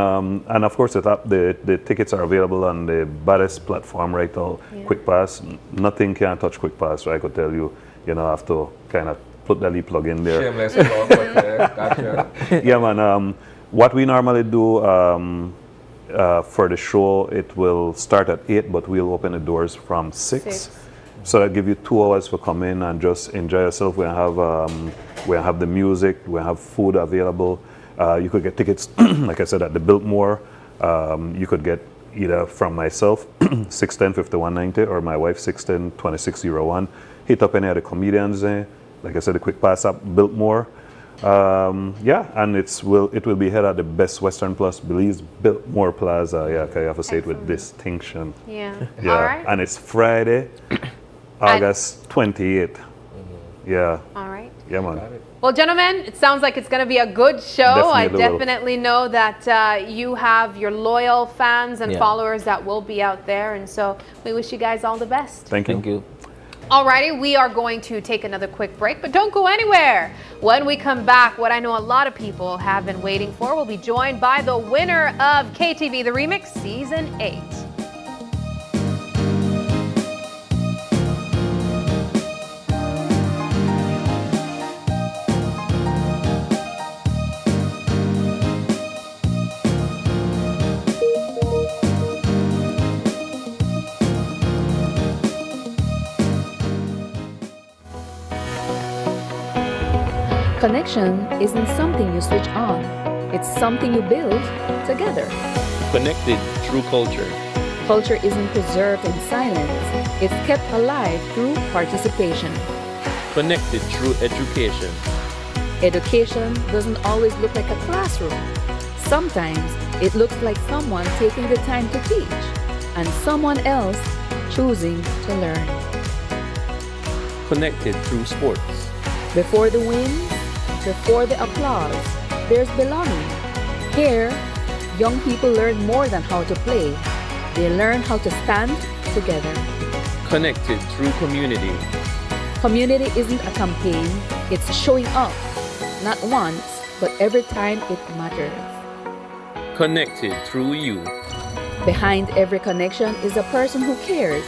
And of course, the tickets are available on the baddest platform right now. Quick Pass. Nothing can touch Quick Pass. So I could tell you, you know, I have to kind of put the plug in there. Shameless plug, gotcha. Yeah, man. What we normally do for the show, it will start at 8, but we'll open the doors from 6. So that give you 2 hours for come in and just enjoy yourself. We have the music, we have food available. You could get tickets, like I said, at the Biltmore. You could get either from myself, 610-5190, or my wife, 610-2601. Hit up any of the comedians. Like I said, the Quick Pass app, Biltmore. And it will be held at the Best Western Plus Belize Biltmore Plaza. Yeah, okay, you have to say it with distinction. Yeah. Yeah. All right. And it's Friday, August 28th. Yeah. All right. Yeah, man. Well, gentlemen, it sounds like it's going to be a good show. I Definitely definitely know that you have your loyal fans and followers that will be out there. And so we wish you guys all the best. Thank you. Alrighty, we are going to take another quick break, but don't go anywhere. When we come back, what I know a lot of people have been waiting for, we'll be joined by the winner of KTV The Remix Season 8. Connection isn't something you switch on. It's something you build together. Connected through culture. Culture isn't preserved in silence. It's kept alive through participation. Connected through education. Education doesn't always look like a classroom. Sometimes it looks like someone taking the time to teach and someone else choosing to learn. Connected through sports. Before the wins, before the applause, there's belonging. Here, young people learn more than how to play. They learn how to stand together. Connected through community. Community isn't a campaign, it's showing up. Not once, but every time it matters. Connected through you. Behind every connection is a person who cares.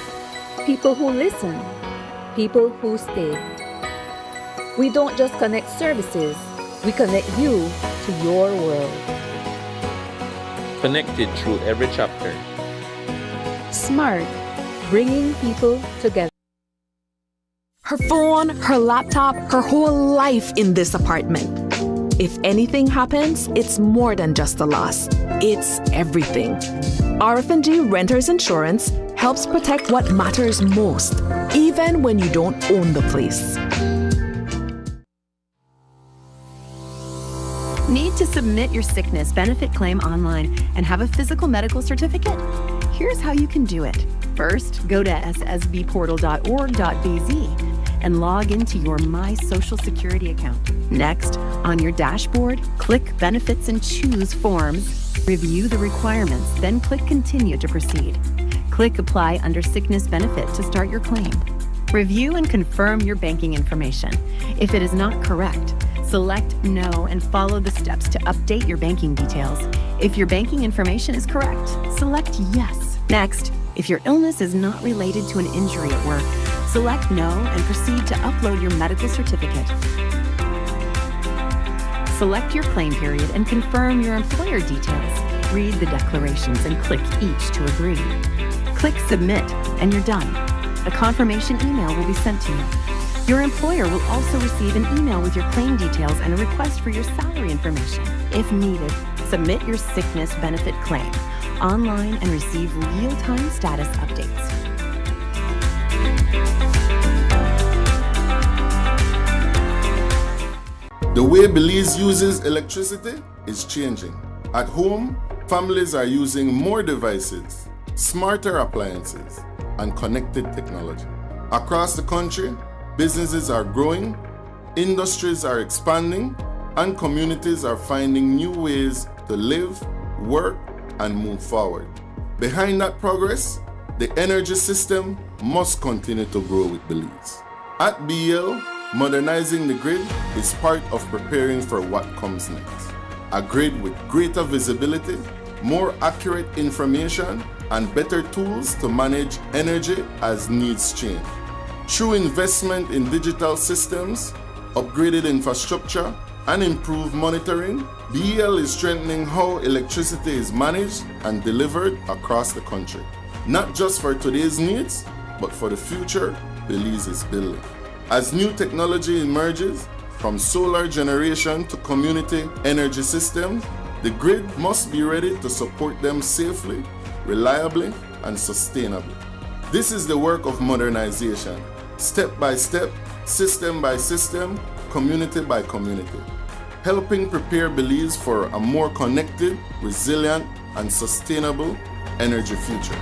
People who listen. People who stay. We don't just connect services, we connect you to your world. Connected through every chapter. Smart, bringing people together. Her phone, her laptop, her whole life in this apartment. If anything happens, it's more than just a loss. It's everything. RF&G Renters Insurance helps protect what matters most, even when you don't own the place. Need to submit your sickness benefit claim online and have a physical medical certificate? Here's how you can do it. First, go to ssbportal.org.bz and log into your My Social Security account. Next, on your dashboard, click Benefits and choose Forms. Review the requirements, then click Continue to proceed. Click Apply under Sickness Benefit to start your claim. Review and confirm your banking information. If it is not correct, select No and follow the steps to update your banking details. If your banking information is correct, select Yes. Next, if your illness is not related to an injury at work, select No and proceed to upload your medical certificate. Select your claim period and confirm your employer details. Read the declarations and click each to agree. Click Submit and you're done. A confirmation email will be sent to you. Your employer will also receive an email with your claim details and a request for your salary information. If needed, submit your sickness benefit claim online and receive real-time status updates. The way Belize uses electricity is changing. At home, families are using more devices, smarter appliances, and connected technology. Across the country, businesses are growing, industries are expanding, and communities are finding new ways to live, work, and move forward. Behind that progress, the energy system must continue to grow with Belize. At BEL, modernizing the grid is part of preparing for what comes next. A grid with greater visibility, more accurate information, and better tools to manage energy as needs change. Through investment in digital systems, upgraded infrastructure, and improved monitoring, BEL is strengthening how electricity is managed and delivered across the country. Not just for today's needs, but for the future Belize is building. As new technology emerges, from solar generation to community energy systems, the grid must be ready to support them safely, reliably, and sustainably. This is the work of modernization, step by step, system by system, community by community, helping prepare Belize for a more connected, resilient, and sustainable energy future.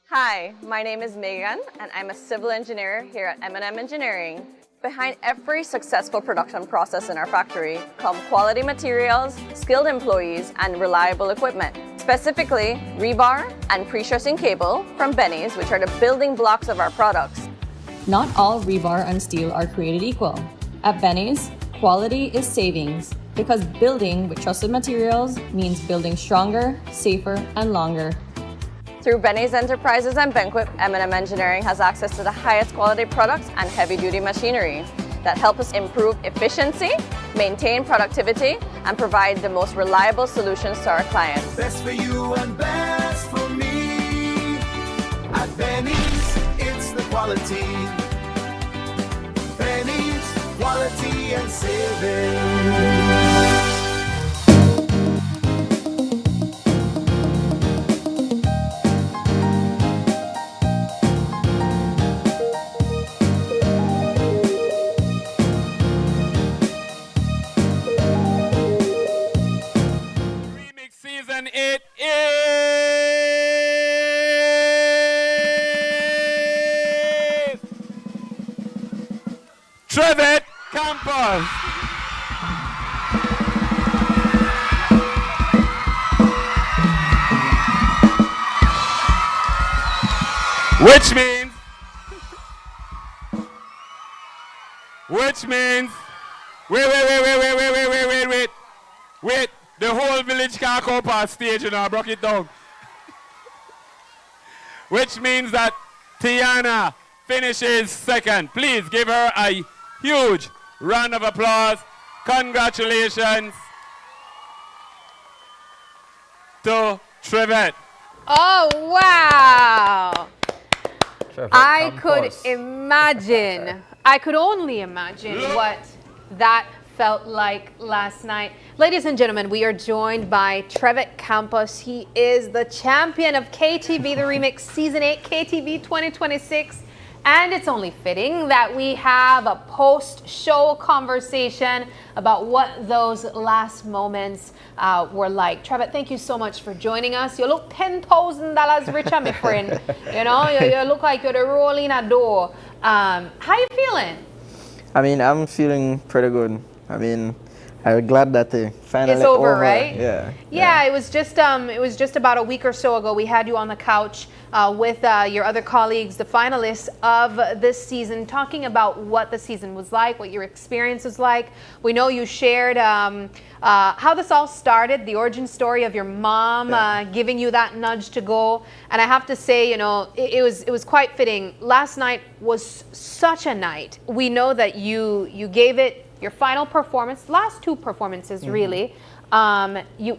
Hi, my name is Megan, and I'm a civil engineer here at M&M Engineering. Behind every successful production process in our factory come quality materials, skilled employees, and reliable equipment. Specifically, rebar and pre-stressing cable from Benny's, which are the building blocks of our products. Not all rebar and steel are created equal. At Benny's, quality is savings because building with trusted materials means building stronger, safer, and longer. Through Benny's Enterprises and Banquet, M&M Engineering has access to the highest quality products and heavy-duty machinery that help us improve efficiency, maintain productivity, and provide the most reliable solutions to our clients. Best for you and best for me. At Benny's, it's the quality. Benny's, quality and savings. Season 8 is Trevet Campus. Which means, wait. The whole village can't come past stage, you know, I broke it down. Which means that Tiana finishes second. Please give her a huge round of applause. Congratulations to Trevet. Oh, wow. I could only imagine what that felt like last night. Ladies and gentlemen, we are joined by Trevet Campos. He is the champion of KTV The Remix Season 8, KTV 2026. And it's only fitting that we have a post-show conversation about what those last moments were like. Trevet, thank you so much for joining us. You look $10,000 richer, my friend. You know, you look like you're the rolling a door. How you feeling? I mean, I'm feeling pretty good. I mean, I'm glad that they finally it's over, right? Yeah. It was just about a week or so ago. We had you on the couch with your other colleagues, the finalists of this season, talking about what the season was like, what your experience was like. We know you shared how this all started, the origin story of your mom giving you that nudge to go. And I have to say, you know, it was quite fitting. Last night was such a night. We know that you gave it your final performance, last two performances really. You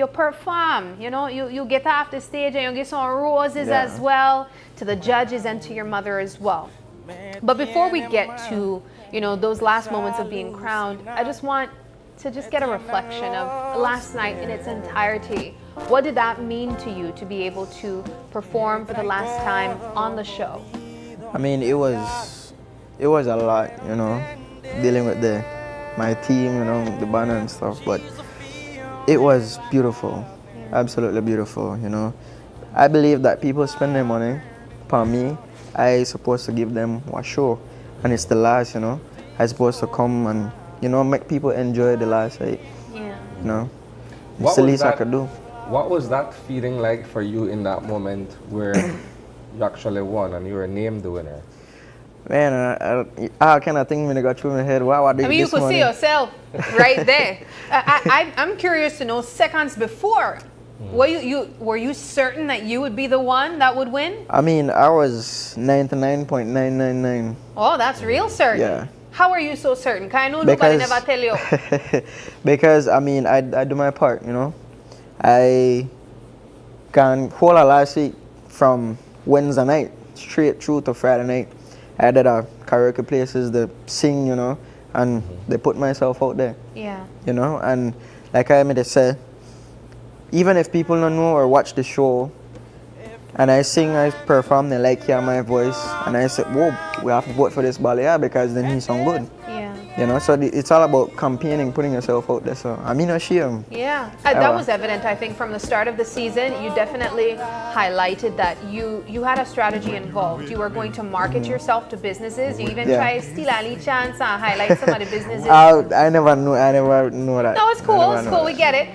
perform, you know, you get off the stage and you give some roses as well to the judges and to your mother as well. But before we get to, you know, those last moments of being crowned, I just want to get a reflection of last night in its entirety. What did that mean to you to be able to perform for the last time on the show? I mean, it was it was a lot, you know, dealing with my team, you know, the banner and stuff, but it was beautiful, absolutely beautiful, you know. I believe that people spend their money upon me. I supposed to give them a show, and it's the last, you know. I supposed to come and, you know, make people enjoy the last night. Yeah. You know, it's the least I could do. What was that feeling like for you in that moment where you actually won and you were named the winner? Man, I kind of think when it got through my head, wow, I did I mean, you could see yourself right there. I'm curious to know, seconds before, were you certain that you would be the one that would win? I mean, I was 99.999. Oh, that's real certain. Yeah. How are you so certain? Because I know nobody never tell you. Because, I mean, I do my part, you know. I can hold a last week from Wednesday night straight through to Friday night. I did a karaoke places to sing, you know, and they put myself out there. Yeah. You know, and like I made it say, even if people don't know or watch the show, and I sing, I perform, they like hear my voice, and I say, whoa, we have to vote for this Balia because then he sound good. Yeah. You know, so it's all about campaigning, putting yourself out there. So I mean, I shame. Yeah, that was evident, I think, from the start of the season. You definitely highlighted that you had a strategy involved. You were going to market yourself to businesses. You even tried to steal any chance and highlight some of the businesses. I never knew that. No, it's cool. It's cool. We get it.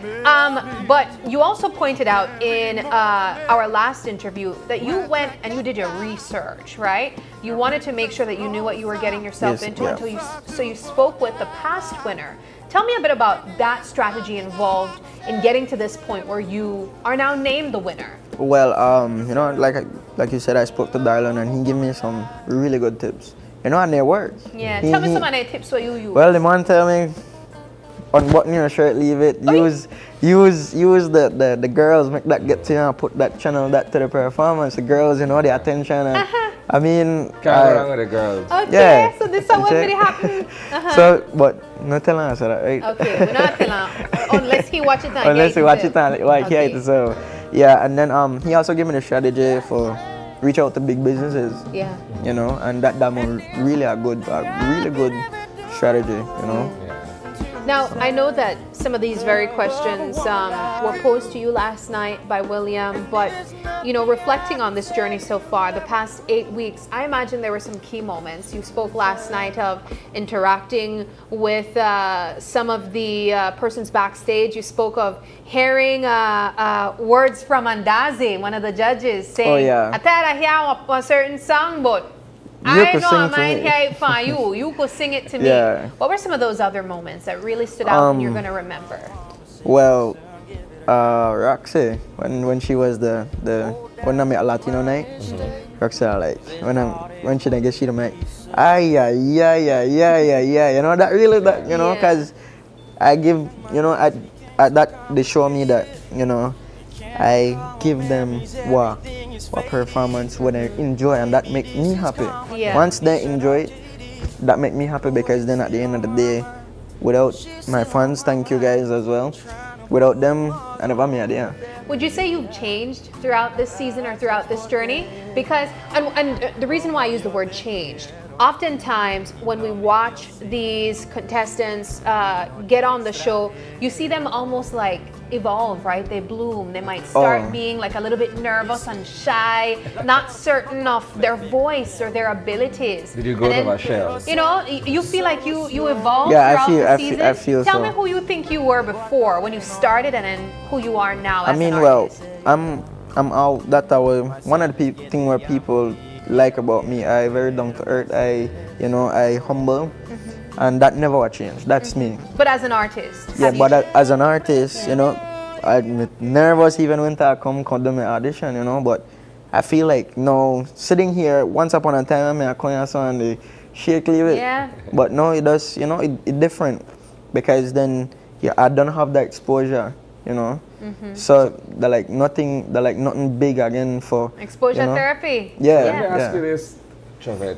But you also pointed out in our last interview that you went and you did your research, right? You wanted to make sure that you knew what you were getting yourself into until you spoke with the past winner. Tell me a bit about that strategy involved in getting to this point where you are now named the winner. Well, you know, like you said, I spoke to Darlon and he gave me some really good tips. You know, and they work. Yeah, tell me some of the tips what you use. Well, the man tell me, unbutton your shirt, leave it. Use the girls, make that get to you and put that channel that to the performance. The girls, you know, the attention. And, I mean, can't go wrong with the girls. Okay, yeah, so this is what really happened. So, but not telling us that, right? Okay, we're not telling unless he watch it and unless he watch it and like it. So, yeah, and then he also gave me the strategy for reach out to big businesses. Yeah. You know, and that was really really good strategy. You know. Now, I know that some of these very questions were posed to you last night by William, but, you know, reflecting on this journey so far, the past 8 weeks, I imagine there were some key moments. You spoke last night of interacting with some of the persons backstage. You spoke of hearing words from Andazi, one of the judges, saying, oh, yeah. I thought I hear a certain song, but I know I might hear it for you. You could sing it to me. Yeah. What were some of those other moments that really stood out and you're going to remember? Well, Roxy, when she was when I met a Latino night, Roxy, like, when she didn't get the mic, yeah. You know, that really, you know, because I give, you know, that they show me that, you know, I give them what performance when they enjoy, and that make me happy. Yeah. Once they enjoy it, that make me happy, because then at the end of the day, without my fans, thank you guys as well. Without them, I never made it. Would you say you've changed throughout this season or throughout this journey? Because, and the reason why I use the word changed, oftentimes when we watch these contestants get on the show, you see them almost like evolve, right? They bloom. They might start being like a little bit nervous and shy, not certain of their voice or their abilities. Did you go to my shells? You know, you feel like you evolved yeah, throughout the season. I feel Tell so. me who you think you were before when you started, and then who you are now as an artist. I'm out. That was one of the things where people like about me. I very down to earth. I humble, and that never will change. That's me. But as an artist, yeah. But as an artist, you know, I'm nervous even when I come to my audition. You know, but I feel like sitting here. Once upon a time, I come here and they shake leave it. Yeah. But no, it does. You know, it different, because then I don't have that exposure. You know. So they're like nothing big again for exposure therapy. Yeah. Let me ask you this, Chavez.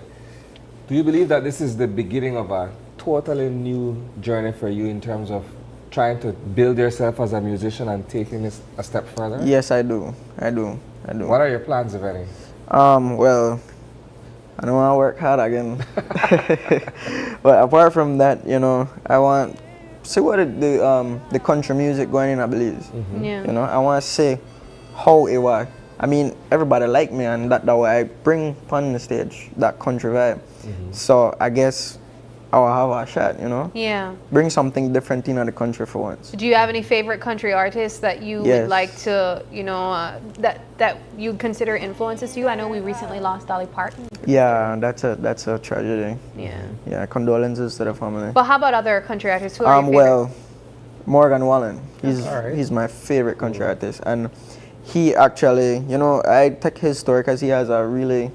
Do you believe that this is the beginning of a totally new journey for you in terms of trying to build yourself as a musician and taking this a step further? Yes, I do. What are your plans, if any? Well, I don't want to work hard again. But apart from that, you know, I want see what the country music going in, I believe. Yeah. You know, I want to see how it was. I mean, everybody like me, and that way I bring on the stage that country vibe. So I guess I'll have a shot, you know. Yeah. Bring something different in the country for once. Do you have any favorite country artists that you would like to, you know, that you consider influences you? I know we recently lost Dolly Parton. Yeah, that's a tragedy. Yeah. Yeah, condolences to the family. But how about other country artists? Who are your Well, Morgan Wallen. He's my favorite country artist, and he actually, you know, I take his story because he has a really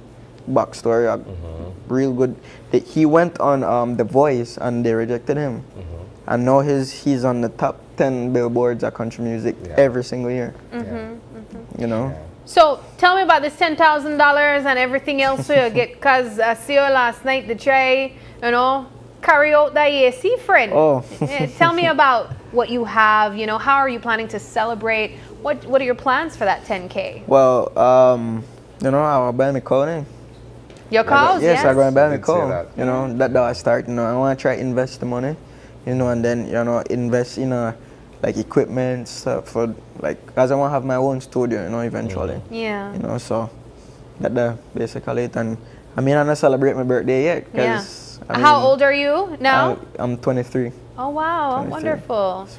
backstory, real good. He went on The Voice and they rejected him, and now he's on the top 10 billboards of country music every single year. You know. So tell me about this $10,000 and everything else you get, because I see you last night to try, you know, carry out that AC friend. Oh. Tell me about what you have, you know, how are you planning to celebrate? What are your plans for that 10K? Well, you know, I'll buy my cow. Your cows, yes. yes. I'm going to buy my Did say cow. that. You know, that's how I start. You know, I want to try invest the money, you know, and then, you know, invest in like equipment stuff for like, as I want to have my own studio, you know, eventually. Yeah. You know, so that's basically it. And I mean, I'm not celebrate my birthday yet. How old are you now? I'm 23. Oh wow, 23. wonderful. Yes,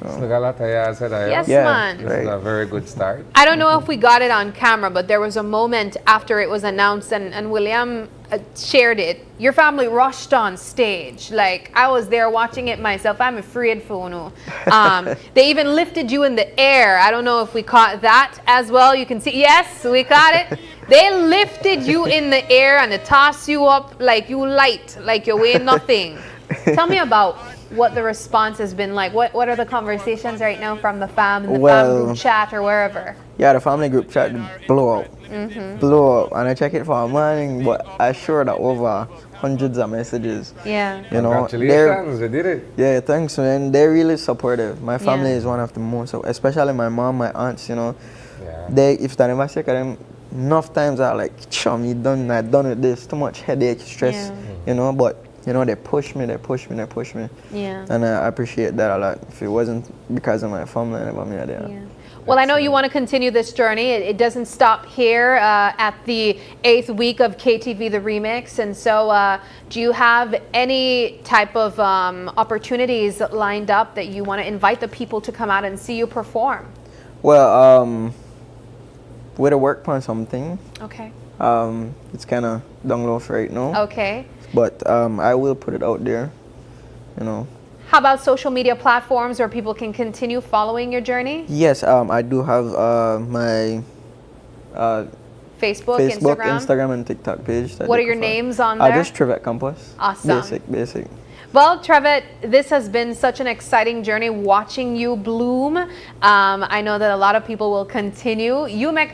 man. This is a very good start. I don't know if we got it on camera, but there was a moment after it was announced and William shared it. Your family rushed on stage. Like, I was there watching it myself. I'm afraid for no. They even lifted you in the air. I don't know if we caught that as well. You can see, yes, we caught it. They lifted you in the air and they tossed you up like you light, like you weigh nothing. Tell me about what the response has been like. What are the conversations right now from the fam, in the fam group chat or wherever? Yeah, the family group chat blow up. Blow up. And I check it for a morning, but I sure that over hundreds of messages. Yeah. You know, congratulations, they did it. Yeah, thanks, man. They're really supportive. My family is one of the most, especially my mom, my aunts, you know. They, if they never sick of them, enough times I like, chum, I done with this, too much headache, stress, you know, but you know, they push me. Yeah. And I appreciate that a lot. If it wasn't because of my family, I never made it there. Yeah. Well, I know you want to continue this journey. It doesn't stop here at the 8th week of KTV The Remix. And so do you have any type of opportunities lined up that you want to invite the people to come out and see you perform? Well, with a work on something. Okay. It's kind of down low for right now. Okay. But I will put it out there, you know. How about social media platforms where people can continue following your journey? Yes, I do have my Facebook, Instagram, and TikTok page. What are your names on there? Just Trevet Campus. Awesome. Basic. Well, Trevet, this has been such an exciting journey watching you bloom. I know that a lot of people will continue.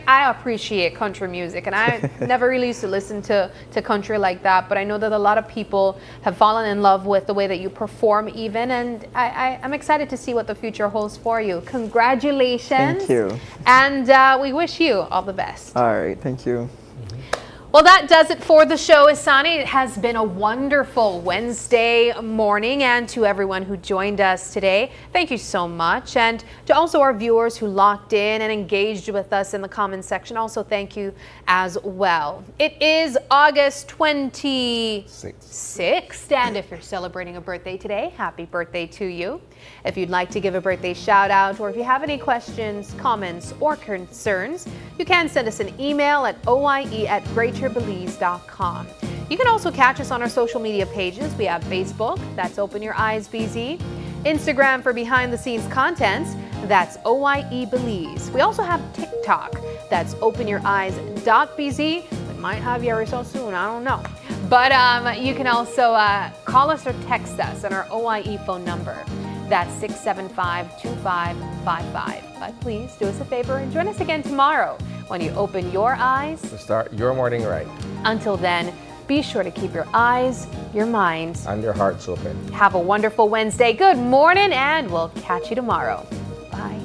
I appreciate country music, and I never really used to listen to country like that, but I know that a lot of people have fallen in love with the way that you perform even, and I'm excited to see what the future holds for you. Congratulations. Thank you. And we wish you all the best. All right, thank you. Well, that does it for the show, Isani. It has been a wonderful Wednesday morning, and to everyone who joined us today, thank you so much. And to also our viewers who locked in and engaged with us in the comment section, also thank you as well. It is August 26th, and if you're celebrating a birthday today, happy birthday to you. If you'd like to give a birthday shout out, or if you have any questions, comments, or concerns, you can send us an email at oie@greaterbelize.com. You can also catch us on our social media pages. We have Facebook, that's Open Your Eyes BZ, Instagram for behind the scenes contents, that's OIE Belize. We also have TikTok, that's openyoureyes.bz. We might have your results soon, I don't know. But you can also call us or text us on our OIE phone number. That's 675-2555. But please do us a favor and join us again tomorrow when you open your eyes to start your morning right. Until then, be sure to keep your eyes, your minds, and your hearts open. Have a wonderful Wednesday. Good morning, and we'll catch you tomorrow. Bye.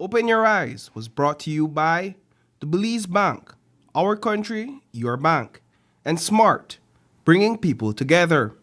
Open Your Eyes was brought to you by the Belize Bank, our country, your bank, and SMART, bringing people together.